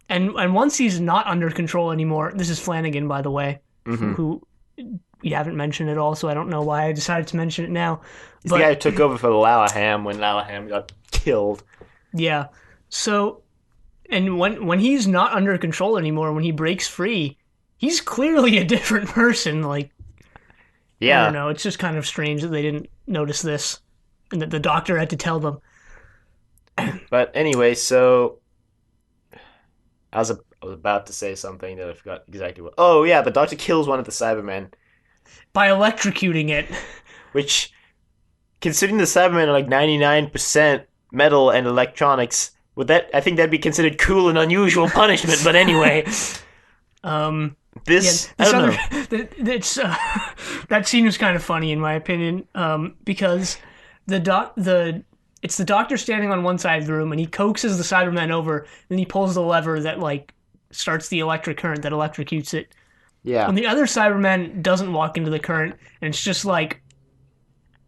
And once he's not under control anymore, this is Flanagan, by the way, who we haven't mentioned at all, so I don't know why I decided to mention it now. He's the guy who took over for Lallaham when Lallaham got killed. Yeah. So, and when he's not under control anymore, when he breaks free, he's clearly a different person. Like, Yeah. I don't know. It's just kind of strange that they didn't notice this, and that the doctor had to tell them. But anyway, so I was about to say something that I forgot exactly what. Oh yeah, the doctor kills one of the Cybermen, By electrocuting it. which, considering the Cybermen are like 99% metal and electronics, I think that'd be considered cruel and unusual punishment. But anyway, this I don't know. That scene was kind of funny in my opinion, because it's the doctor standing on one side of the room and he coaxes the Cybermen over and he pulls the lever that like starts the electric current that electrocutes it. Yeah. And the other Cyberman doesn't walk into the current and it's just like,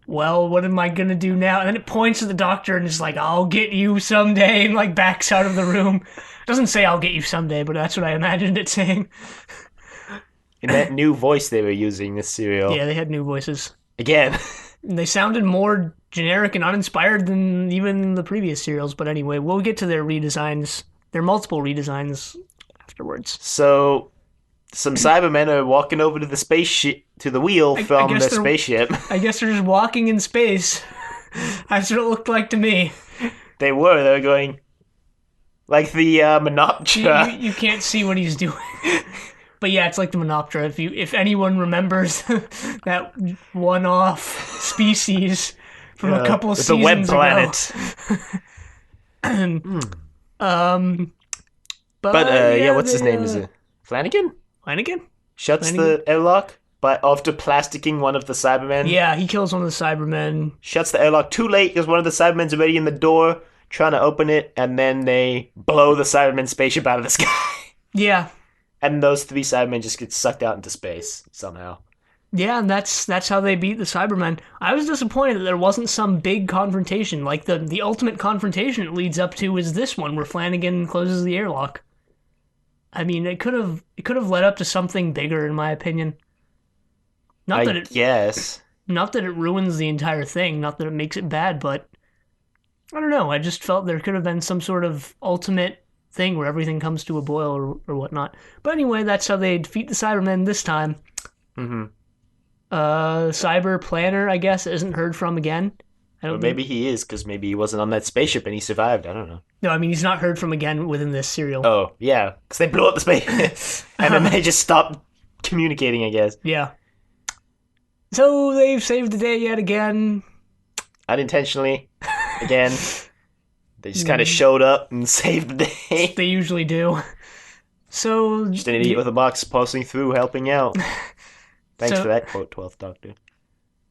well, what am I gonna do now? And then it points at the doctor and is like, I'll get you someday, and like backs out of the room. It doesn't say I'll get you someday, but that's what I imagined it saying. In that new voice they were using this serial. Yeah, they had new voices. Again. And they sounded more generic and uninspired than even the previous serials, but anyway, we'll get to their redesigns. Their multiple redesigns afterwards. So, some Cybermen are walking over to the spaceship, to the wheel from the spaceship. I guess they're just walking in space. That's what it looked like to me. They were going like the Monoptera. You can't see what he's doing. But yeah, it's like the Monoptera. If anyone remembers that one-off species from a couple of seasons the web planet. But what's his name? Is it Flanagan? Flanagan? Shuts the airlock after plasticking one of the Cybermen. Yeah, he kills one of the Cybermen. Shuts the airlock too late because one of the Cybermen's already in the door trying to open it, and then they blow the Cybermen spaceship out of the sky. Yeah. And those three Cybermen just get sucked out into space somehow. Yeah, and that's how they beat the Cybermen. I was disappointed that there wasn't some big confrontation. Like the ultimate confrontation it leads up to is this one where Flanagan closes the airlock. I mean, it could have led up to something bigger, in my opinion. Not that it ruins the entire thing, not that it makes it bad, but I don't know. I just felt there could have been some sort of ultimate thing where everything comes to a boil or whatnot. But anyway, that's how they defeat the Cybermen this time. Mm-hmm. Cyber Planner, I guess, isn't heard from again. Maybe he is, because maybe he wasn't on that spaceship and he survived. I don't know. No, I mean, he's not heard from again within this serial. Oh, yeah, because they blew up the space. And then they just stopped communicating, I guess. Yeah. So they've saved the day yet again. Unintentionally. Again. They just kind of showed up and saved the day. They usually do. So just an idiot with a box pulsing through, helping out. Thanks for that quote, 12th Doctor.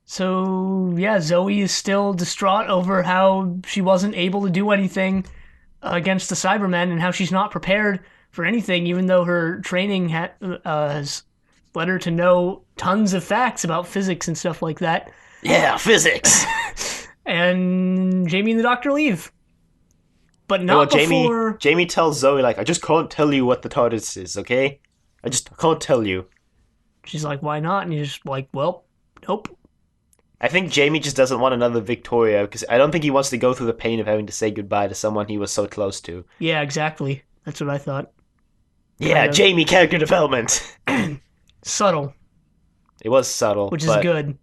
So, yeah, Zoe is still distraught over how she wasn't able to do anything against the Cybermen and how she's not prepared for anything, even though her training has led her to know tons of facts about physics and stuff like that. Yeah, physics! And Jamie and the Doctor leave. but Well, not before. Jamie tells Zoe, like, I just can't tell you what the TARDIS is, okay? I just can't tell you. She's like, why not? And he's just like, well, nope. I think Jamie just doesn't want another Victoria, because I don't think he wants to go through the pain of having to say goodbye to someone he was so close to. Yeah, exactly. That's what I thought. Yeah, Kind of Jamie character development. subtle, It was subtle, which is but good.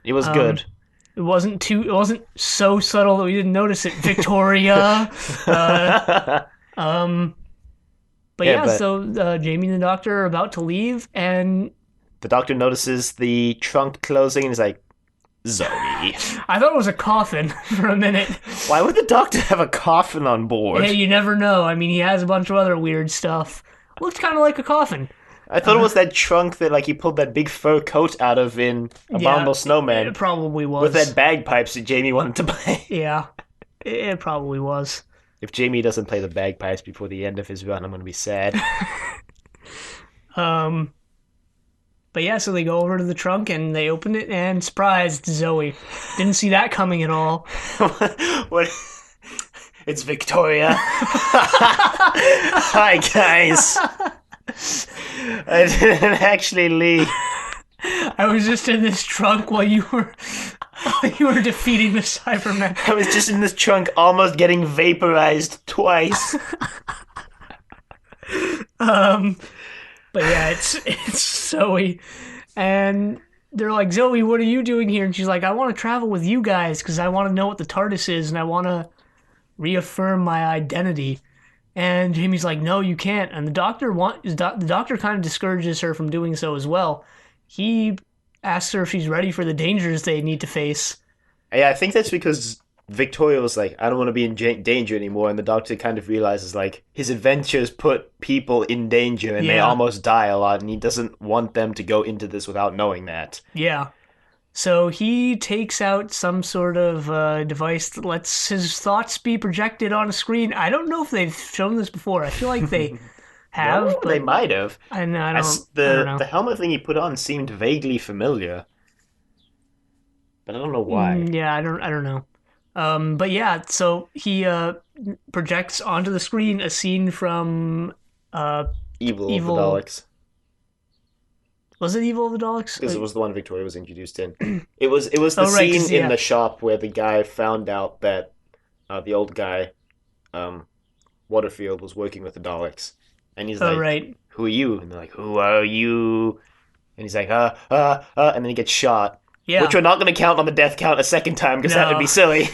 it was good. It wasn't so subtle that we didn't notice it. Victoria. But Yeah, but so Jamie and the Doctor are about to leave, and the Doctor notices the trunk closing and is like, Zoe. I thought it was a coffin for a minute. Why would the Doctor have a coffin on board? Hey, you never know. I mean, he has a bunch of other weird stuff. Looked kind of like a coffin. I thought it was that trunk that, like, he pulled that big fur coat out of in Abominable Snowman. It probably was. With that bagpipes that Jamie wanted to play. Yeah, it probably was. If Jamie doesn't play the bagpipes before the end of his run, I'm going to be sad. But yeah, so they go over to the trunk and they open it, and surprise, it's Zoe. Didn't see that coming at all. What? It's Victoria. Hi, guys. I didn't actually leave. I was just in this trunk while you were defeating the Cybermen. I was just in this trunk almost getting vaporized twice. But yeah, it's Zoe, and they're like, Zoe, what are you doing here? And she's like, I want to travel with you guys because I want to know what the TARDIS is, and I want to reaffirm my identity. And Jamie's like, no, you can't. And the doctor kind of discourages her from doing so as well. He asks her if she's ready for the dangers they need to face. Yeah, I think that's because Victoria was like, I don't want to be in danger anymore, and the Doctor kind of realizes, like, his adventures put people in danger, and they almost die a lot, and he doesn't want them to go into this without knowing that. Yeah. So he takes out some sort of device that lets his thoughts be projected on a screen. I don't know if they've shown this before. I feel like they have. No, but they might have. I don't know. The helmet thing he put on seemed vaguely familiar, but I don't know why. Yeah, I don't know. But yeah, so he projects onto the screen a scene from Evil of the Daleks. Was it Evil of the Daleks? Because it was the one Victoria was introduced in. It was the scene in the shop where the guy found out that the old guy, Waterfield, was working with the Daleks, and he's like, "Who are you?" And they're like, "Who are you?" And he's like, and then he gets shot. Yeah. Which we're not going to count on the death count a second time because that would be silly.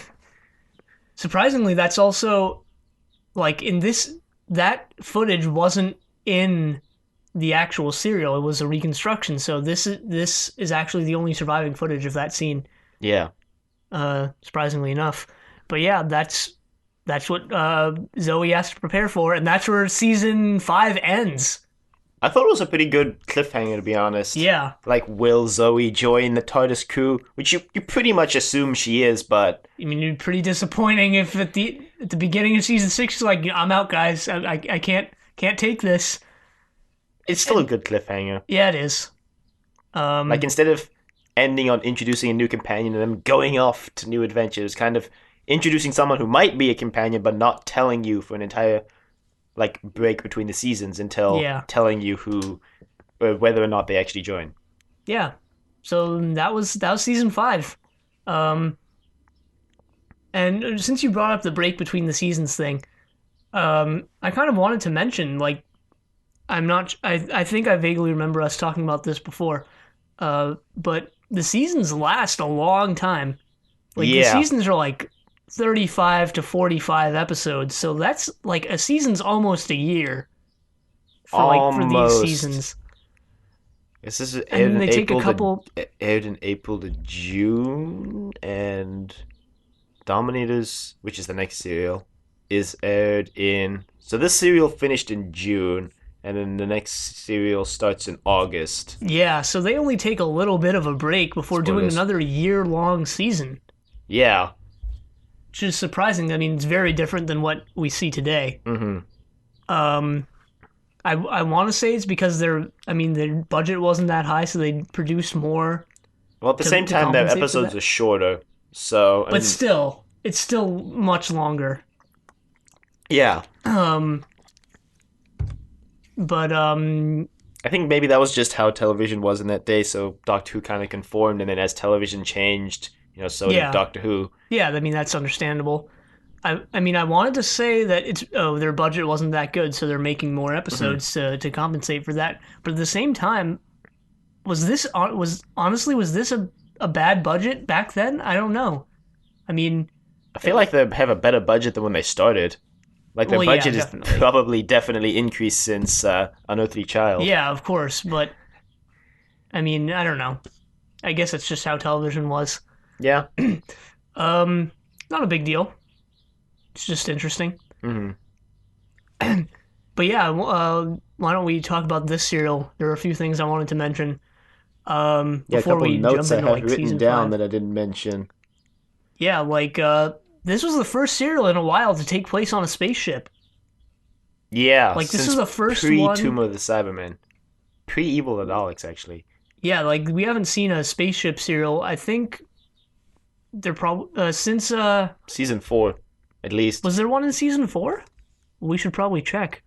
Surprisingly, that's also, like, in this, that footage wasn't in the actual serial. It was a reconstruction, so this is actually the only surviving footage of that scene. Yeah. Surprisingly enough. But yeah, that's what Zoe has to prepare for, and that's where season 5 ends. I thought it was a pretty good cliffhanger, to be honest. Yeah. Like, will Zoe join the TARDIS crew? Which you pretty much assume she is, but... I mean, it'd be pretty disappointing if at the beginning of season 6, she's like, I'm out, guys. I can't take this. It's still a good cliffhanger. Yeah, it is. Like, instead of ending on introducing a new companion and them going off to new adventures, kind of introducing someone who might be a companion, but not telling you for an entire... like break between the seasons until telling you whether or not they actually join. Yeah. So that was season 5. And since you brought up the break between the seasons thing, I kind of wanted to mention, like, I think I vaguely remember us talking about this before. But the seasons last a long time. Like, the seasons are like 35 to 45 episodes, so that's like a season's almost a year for these seasons. This is and they take a couple aired in April to June, and Dominators, which is the next serial, is aired in... So this serial finished in June, and then the next serial starts in August. Yeah, so they only take a little bit of a break before doing another year-long season. Yeah. Which is surprising. I mean, it's very different than what we see today. Mm-hmm. I want to say it's because their budget wasn't that high, so they produced more. Well, at the same time, their episodes are shorter, so... But still, it's still much longer. Yeah. But I think maybe that was just how television was in that day, so Doctor Who kind of conformed, and then as television changed, so did yeah, Doctor Who. yeah. I mean, that's understandable. I mean, I wanted to say that their budget wasn't that good, so they're making more Mm-hmm. episodes to compensate for that. But at the same time, was this a bad budget back then? I don't know. I mean, I feel like they have a better budget than when they started. Like their well, yeah, budget is definitely. probably definitely increased since Unearthly Child. Yeah, of course, but I mean, I don't know. I guess it's just how television was. Yeah. Um, Not a big deal. It's just interesting. Mm-hmm. But yeah, why don't we talk about this serial? There are a few things I wanted to mention Yeah, a before couple we notes jump I into have like written season down 5. that I didn't mention. Yeah, like this was the first serial in a while to take place on a spaceship. Yeah, Like this is since the first pre-Tomb one. of the Cybermen. Pre-Evil of the Daleks, actually. Yeah, like we haven't seen a spaceship serial. I think they're probably since Season 4, at least. was there one in season 4? We should probably check.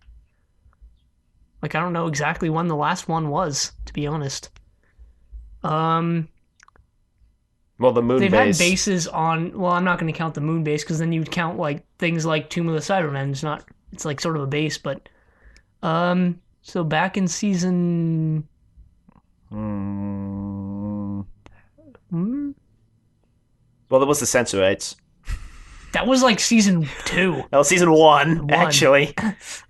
Like I don't know exactly when the last one was, to be honest. Um, Well, the moon they've base. had bases on. Well, I'm not going to count the moon base because then you'd count like things like Tomb of the Cybermen. It's not. It's like sort of a base, but so back in season. Hmm. Hmm? Well, there was the Sensorites. That was like season 2. That was season 1, actually.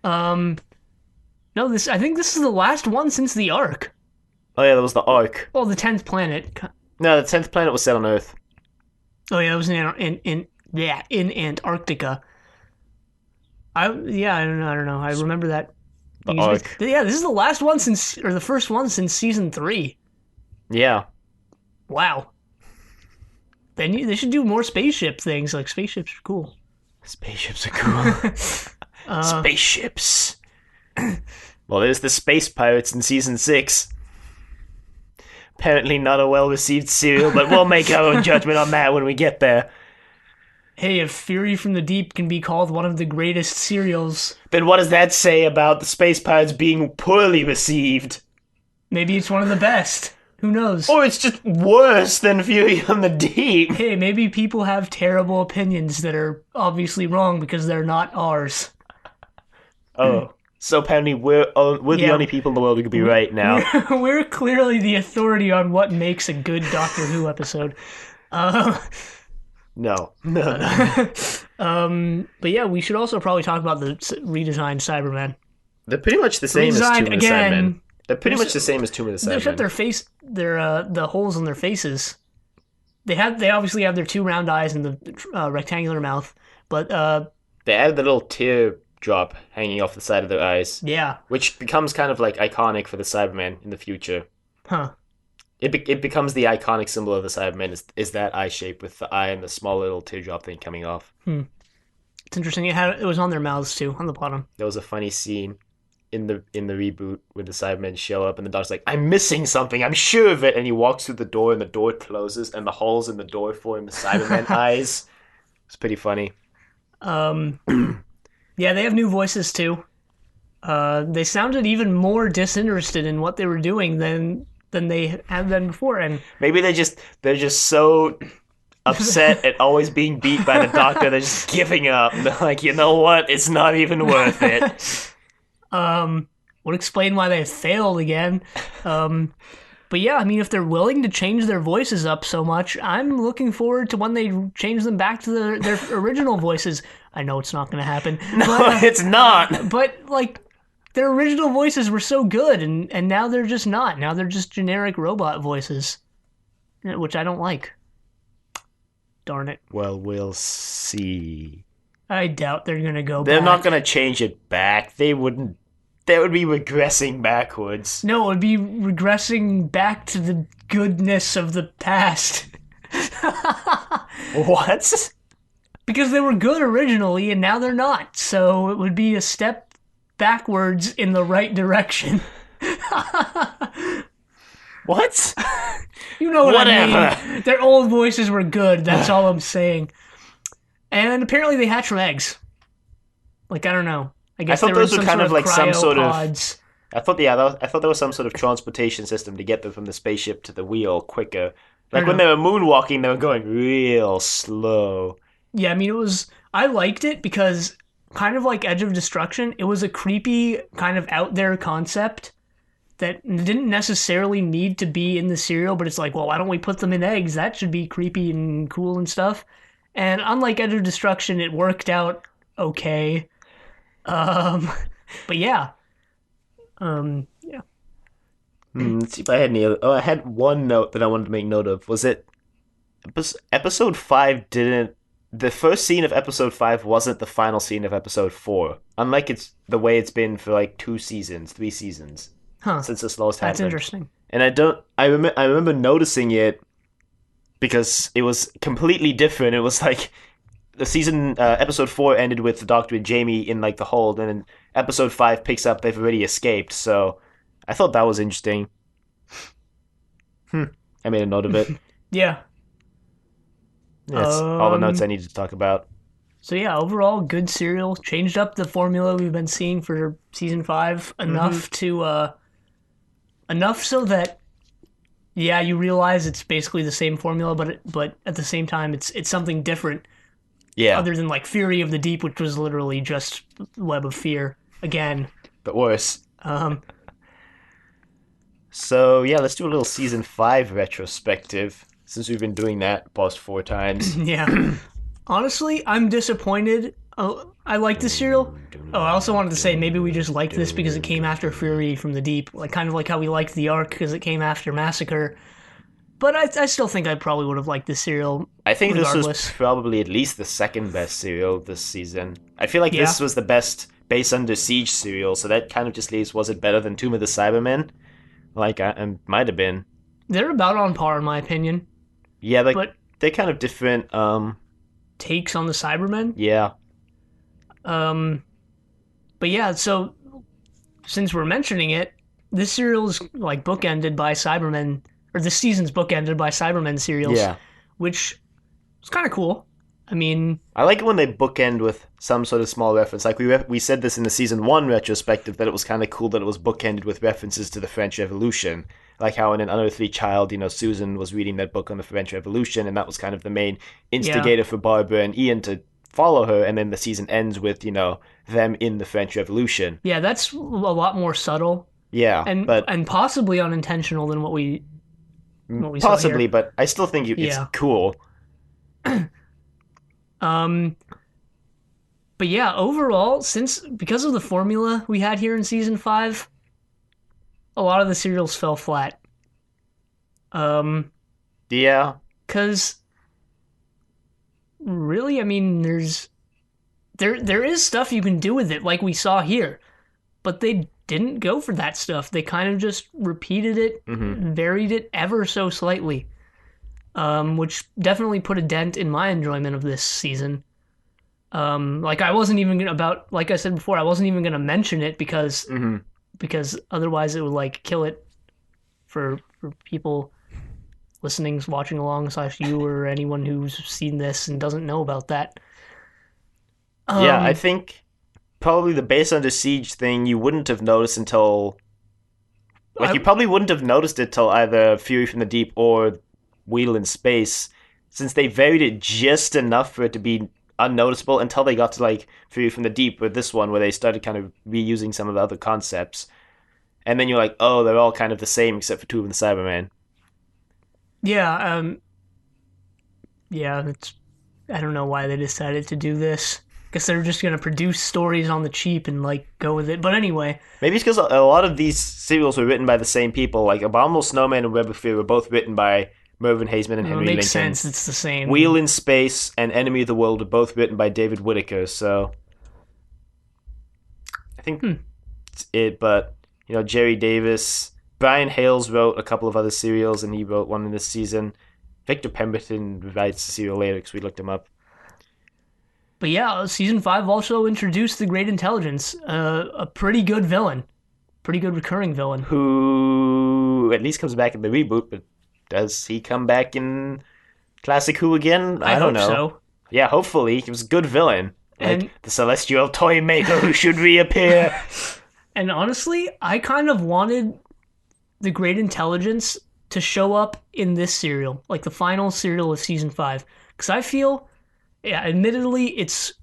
Um, no, this. I think this is the last one since the Ark. Oh yeah, there was the Ark. Well, the 10th planet. No, the 10th planet was set on Earth. Oh yeah, it was in Antarctica. I don't know. I remember that. The Ark. Yeah, this is the last one since, or the first one since season 3. Yeah. Wow. They should do more spaceship things. Like spaceships are cool. Spaceships are cool. Spaceships. Well, there's the Space Pirates in season 6. Apparently not a well-received serial, but we'll make our own judgment on that when we get there. Hey, if Fury from the Deep can be called one of the greatest serials, Then what does that say about the Space Pirates being poorly received? maybe it's one of the best. Who knows? Or it's just worse than Fury from the Deep. Hey, maybe people have terrible opinions that are obviously wrong because they're not ours. Oh. So apparently we're the only people in the world who could be right now. We're clearly the authority on what makes a good Doctor Who episode. No. But yeah, we should also probably talk about the redesigned Cybermen. They're pretty much the same as Tomb of the Cybermen. They're pretty much the same as Tomb of the Cybermen. Except the holes in their faces. They obviously have their 2 round eyes and the rectangular mouth, but they added the little teardrop hanging off the side of their eyes. Yeah, which becomes kind of like iconic for the Cybermen in the future. Huh. It becomes the iconic symbol of the Cybermen is that eye shape with the eye and the small little teardrop thing coming off. It's interesting. It was on their mouths too, on the bottom. There was a funny scene in the reboot when the Cybermen show up and the dog's like, "I'm missing something. I'm sure of it." And he walks through the door and the door closes and the holes in the door form the Cybermen eyes. It's pretty funny. Yeah, they have new voices too. They sounded even more disinterested in what they were doing than they had been before, and maybe they're just so upset at always being beat by the Doctor. They're just giving up. They're like, you know what? It's not even worth it. Would explain why they failed again. But yeah, I mean, if they're willing to change their voices up so much, I'm looking forward to when they change them back to their original voices. I know it's not going to happen. No, but, it's not. But, like, their original voices were so good, and now they're just not. Now they're just generic robot voices, which I don't like. Darn it. Well, we'll see. I doubt they're going to go They're back. not going to change it back. They wouldn't. That would be regressing backwards. No, it would be regressing back to the goodness of the past. What? Because they were good originally, and now they're not. So it would be a step backwards in the right direction. What? You know what Whatever. I mean. Their old voices were good, that's all I'm saying. And apparently they hatch from eggs. Like, I don't know. I I guess thought there was those were some kind sort of of like some sort of. cryopods. I thought, I thought there was some sort of transportation system to get them from the spaceship to the wheel quicker. I Like don't when know. they were moonwalking, they were going real slow. Yeah, I mean, it was. I liked it because, kind of like Edge of Destruction, it was a creepy, kind of out there concept that didn't necessarily need to be in the cereal, but it's like, well, why don't we put them in eggs? That should be creepy and cool and stuff. And unlike Edge of Destruction, it worked out okay. Um, but yeah, yeah. Let's see if I had any other. Oh, I had one note that I wanted to make note of. Was it episode 5 didn't. The first scene of episode 5 wasn't the final scene of episode 4. Unlike it's the way it's been for like 2 seasons, 3 seasons Huh. since this last That's happened. interesting. And I don't. I remember noticing it because it was completely different. It was like the season episode 4 ended with the Doctor and Jamie in like the hold, and then episode 5 picks up they've already escaped. So I thought that was interesting. I made a note of it. Yeah. That's all the notes I Um. needed to talk about. So yeah, overall, good serial. Changed up the formula we've been seeing for season 5 enough to enough so that yeah, you realize it's basically the same formula, but at the same time, it's something different Yeah, other than like Fury of the Deep, which was literally just Web of Fear again. but worse. Um, So yeah, let's do a little season 5 retrospective since we've been doing that past 4 times. yeah. Honestly, I'm disappointed. Oh, I like the serial. Oh, I also wanted to say maybe we just liked this because it came after Fury from the Deep, like kind of like how we liked the Ark because it came after Massacre. But I still think I probably would have liked this serial I think this was regardless. probably at least the second best serial this season. I feel like Yeah, this was the best Base Under Siege serial, so that kind of just leaves was it better than Tomb of the Cybermen? Like, it might have been. they're about on par in my opinion. Yeah, like But they're kind of different. takes on the Cybermen. Yeah, Um, but yeah, so since we're mentioning it, this serial's like bookended by Cybermen, or this season's bookended by Cybermen serials, yeah. which is kind of cool. I mean, I like it when they bookend with some sort of small reference. Like we said this in the season 1 retrospective that it was kind of cool that it was bookended with references to the French Revolution. Like how in An Unearthly Child, Susan was reading that book on the French Revolution, and that was kind of the main yeah, instigator for Barbara and Ian to follow her. And then the season ends with them in the French Revolution. yeah, that's a lot more subtle Yeah, but and possibly unintentional than what we saw possibly, here. but I still think it's Yeah. cool. Um, but yeah, overall, because of the formula we had here in season 5, a lot of the serials fell flat. Um, Yeah, Because really, I mean, there is stuff you can do with it, like we saw here, but they didn't go for that stuff. They kind of just repeated it, varied it ever so slightly, which definitely put a dent in my enjoyment of this season. Like I wasn't even like I said before, I wasn't even gonna mention it because otherwise it would like kill it for people listening, watching along, slash you or anyone who's seen this and doesn't know about that. yeah. I Um, think probably the Base Under Siege thing you wouldn't have noticed until like I you probably wouldn't have noticed it till either Fury from the Deep or Wheel in Space, since they varied it just enough for it to be unnoticeable until they got to like Fury from the Deep with this one, where they started kind of reusing some of the other concepts, and then you're like, oh, they're all kind of the same except for two of the Cybermen. yeah, yeah, it's I don't know why they decided to do this. Guess they're just gonna produce stories on the cheap and like go with it. But anyway, Maybe it's because a lot of these serials were written by the same people. Like Abominable Snowman and Web of Fear were both written by Mervyn Haseman and it Henry makes Lincoln. sense. It's the same. Wheel in Space and Enemy of the World are both written by David Whitaker, so I think it's it. But Jerry Davis, Brian Hales wrote a couple of other serials, and he wrote one in this season. Victor Pemberton writes a serial later because we looked him up. But yeah, season 5 also introduced the Great Intelligence, a pretty good villain, pretty good recurring villain. Who at least comes back in the reboot, but does he come back in Classic Who again? I don't hope know. so. Yeah, hopefully. He was a good villain. And the celestial toy maker who should reappear. and honestly, I kind of wanted the Great Intelligence to show up in this serial, like the final serial of season 5, because I feel, yeah, admittedly, its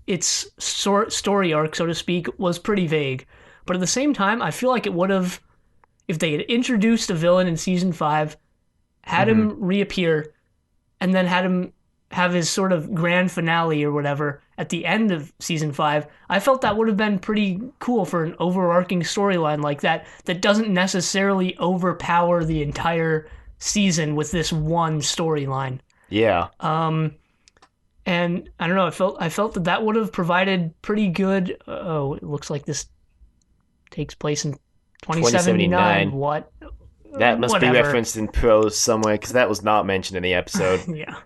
story arc, so to speak, was pretty vague, but at the same time, I feel like it would have, if they had introduced a villain in season 5, had him reappear, and then had him have his sort of grand finale or whatever at the end of season 5, I felt that would have been pretty cool for an overarching storyline like that doesn't necessarily overpower the entire season with this one storyline. Yeah. And I don't know, I felt that would have provided pretty good. Oh, it looks like this takes place in 2079. What? That must Whatever. be referenced in prose somewhere, because that was not mentioned in the episode. Yeah.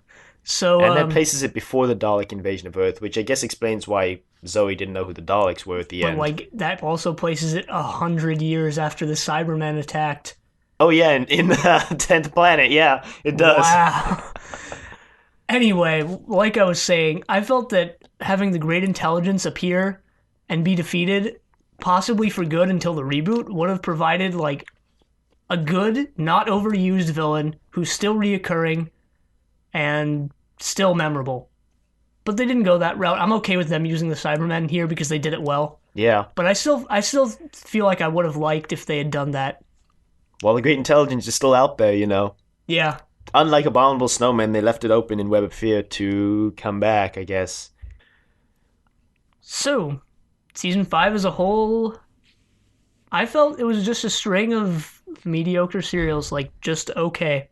So, and that places it before the Dalek invasion of Earth, which I guess explains why Zoe didn't know who the Daleks were at the end. Like, that also places it 100 years after the Cybermen attacked. Oh yeah, in the 10th planet, yeah, it does. Wow. Anyway, like I was saying, I felt that having the Great Intelligence appear and be defeated, possibly for good until the reboot, would have provided, like, a good, not overused villain who's still reoccurring and still memorable. But they didn't go that route. I'm okay with them using the Cybermen here because they did it well. Yeah. But I still feel like I would have liked if they had done that. Well, the Great Intelligence is still out there, you know. Yeah. Unlike Abominable Snowmen, they left it open in Web of Fear to come back, I guess. So, season 5 as a whole, I felt it was just a string of mediocre serials, like, just okay.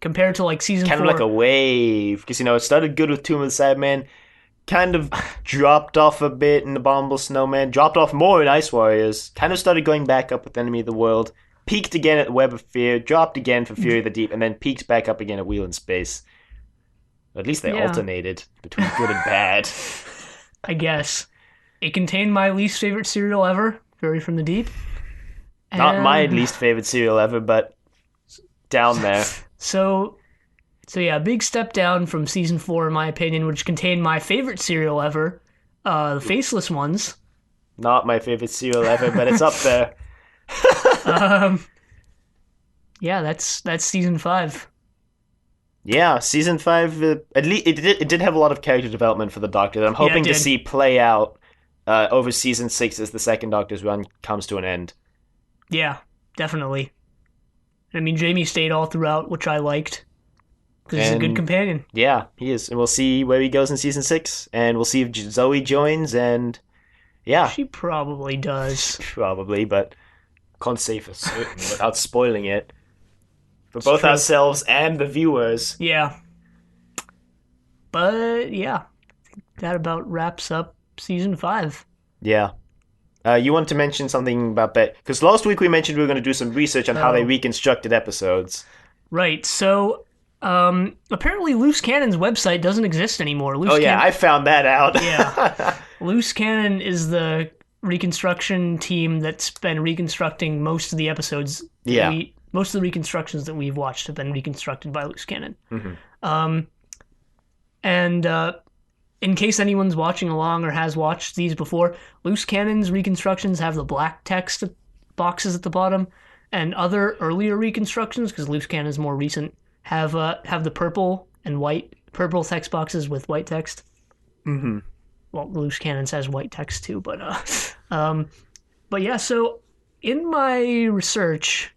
Compared to, like, season 4. Kind of like a wave, because, you know, it started good with Tomb of the Cybermen, kind of dropped off a bit in Abominable Snowman, dropped off more in Ice Warriors, kind of started going back up with Enemy of the World, peaked again at Web of Fear, dropped again for Fury of the Deep, and then peaked back up again at Wheel in Space. At least they alternated between good and bad. I guess. It contained my least favorite serial ever, Fury from the Deep. Not my least favorite serial ever, but down there. So yeah, a big step down from season 4, in my opinion, which contained my favorite serial ever, the Faceless Ones. Not my favorite serial ever, but it's up there. Yeah, that's season 5. Yeah, season 5, at least it did have a lot of character development for the Doctor that I'm hoping to see play out over season 6 as the second Doctor's run comes to an end. Yeah, definitely. I mean, Jamie stayed all throughout, which I liked, because he's a good companion. Yeah, he is, and we'll see where he goes in season 6, and we'll see if Zoe joins, and yeah. She probably does. Probably, but can't say for certain without spoiling it. For both ourselves and the viewers. Yeah. But, yeah. That about wraps up season 5. Yeah. You want to mention something about that? Because last week we mentioned we were going to do some research on how they reconstructed episodes. Right. So, apparently Loose Cannon's website doesn't exist anymore. I found that out. Yeah. Loose Cannon is the reconstruction team that's been reconstructing most of the episodes. Yeah. Most of the reconstructions that we've watched have been reconstructed by Loose Cannon. Mm-hmm. And in case anyone's watching along or has watched these before, Loose Cannon's reconstructions have the black text boxes at the bottom, and other earlier reconstructions, because Loose Cannon is more recent, have the purple text boxes with white text. Mm-hmm. Well, Loose Cannons has white text too, but yeah. So in my research,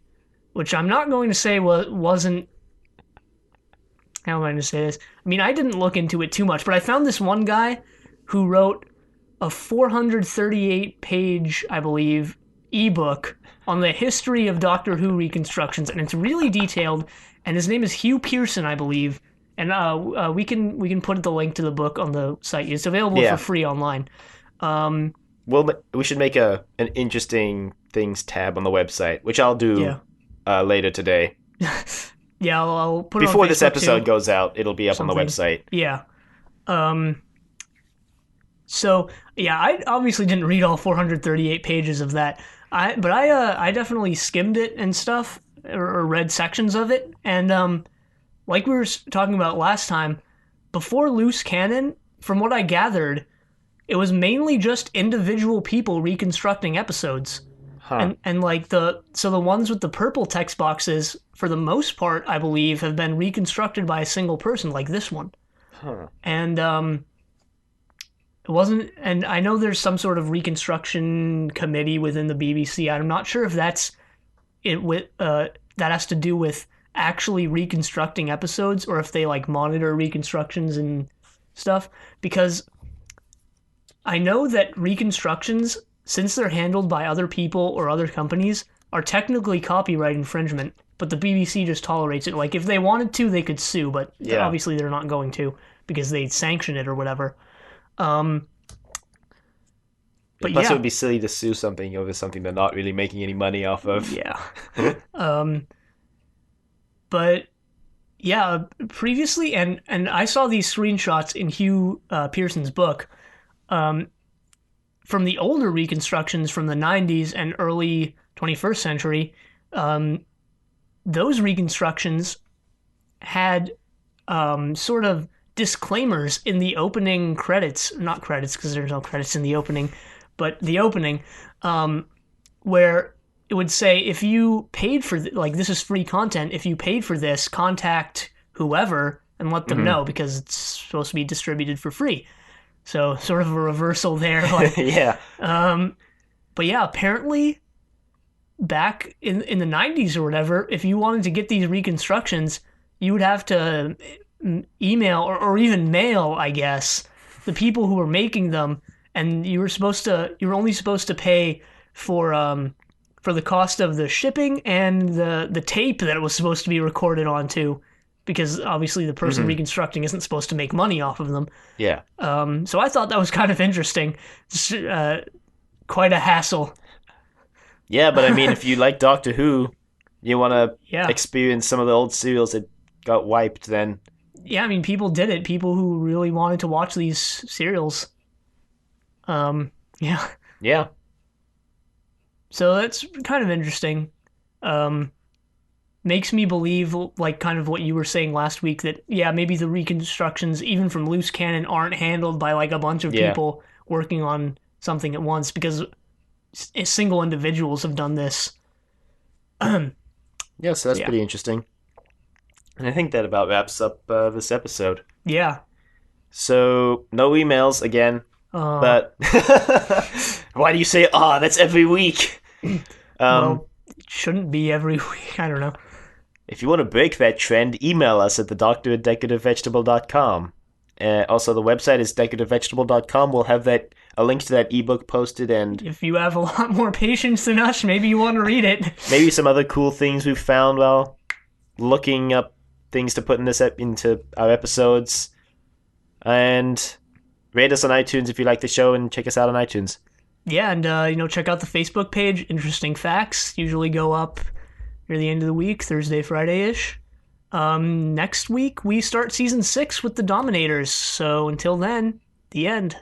which I'm not going to say wasn't. How am I going to say this? I mean, I didn't look into it too much, but I found this one guy who wrote a 438-page, I believe, ebook on the history of Doctor Who reconstructions, and it's really detailed. And his name is Hugh Pearson, I believe. And we can put the link to the book on the site. It's available for free online. Well, we should make an interesting things tab on the website, which I'll do later today. Yeah, I'll put it before on this episode goes out. It'll be up on the website. Yeah. So yeah, I obviously didn't read all 438 pages of that. But I definitely skimmed it and stuff, or read sections of it. And like we were talking about last time, before Loose Cannon, from what I gathered, it was mainly just individual people reconstructing episodes. Huh. And like the ones with the purple text boxes, for the most part, I believe, have been reconstructed by a single person, like this one. Huh. And it wasn't. And I know there's some sort of reconstruction committee within the BBC. I'm not sure if that's it with that has to do with actually reconstructing episodes, or if they like monitor reconstructions and stuff. Because I know that reconstructions, since they're handled by other people or other companies, are technically copyright infringement, but the BBC just tolerates it. Like, if they wanted to, they could sue, but obviously they're not going to because they sanction it or whatever. But Plus, it would be silly to sue something over something they're not really making any money off of. Yeah. But yeah, previously, and I saw these screenshots in Hugh Pearson's book, from the older reconstructions from the 90s and early 21st century. Those reconstructions had sort of disclaimers in the opening credits, not credits because there's no credits in the opening, but the opening, where it would say, if you paid for like, this is free content, if you paid for this, contact whoever and let them know, because it's supposed to be distributed for free. So sort of a reversal there. Like, yeah. But yeah, apparently back in the 90s or whatever, if you wanted to get these reconstructions, you would have to email or even mail, I guess, the people who were making them, and you were only supposed to pay for the cost of the shipping and the tape that it was supposed to be recorded onto, because obviously the person reconstructing isn't supposed to make money off of them. Yeah. So I thought that was kind of interesting. Quite a hassle. Yeah, but I mean, if you like Doctor Who, you want to experience some of the old serials that got wiped, then... Yeah, I mean, people did it. People who really wanted to watch these serials. Yeah. Yeah. So that's kind of interesting. Makes me believe, like, kind of what you were saying last week, that, yeah, maybe the reconstructions, even from loose cannon, aren't handled by, like, a bunch of people working on something at once, because single individuals have done this. Yeah, so that's pretty interesting. And I think that about wraps up this episode. Yeah. So, no emails again, but... Why do you say, that's every week? Well, it shouldn't be every week. I don't know. If you want to break that trend, email us at thedoctor@decorativevegetable.com. Also, the website is decorativevegetable.com. We'll have a link to that ebook posted, and... If you have a lot more patience than us, maybe you want to read it. Maybe some other cool things we've found while looking up things to put into our episodes. And rate us on iTunes if you like the show, and check us out on iTunes. Yeah, and check out the Facebook page. Interesting facts usually go up near the end of the week, Thursday, Friday-ish. Next week, we start Season 6 with the Dominators. So until then, the end.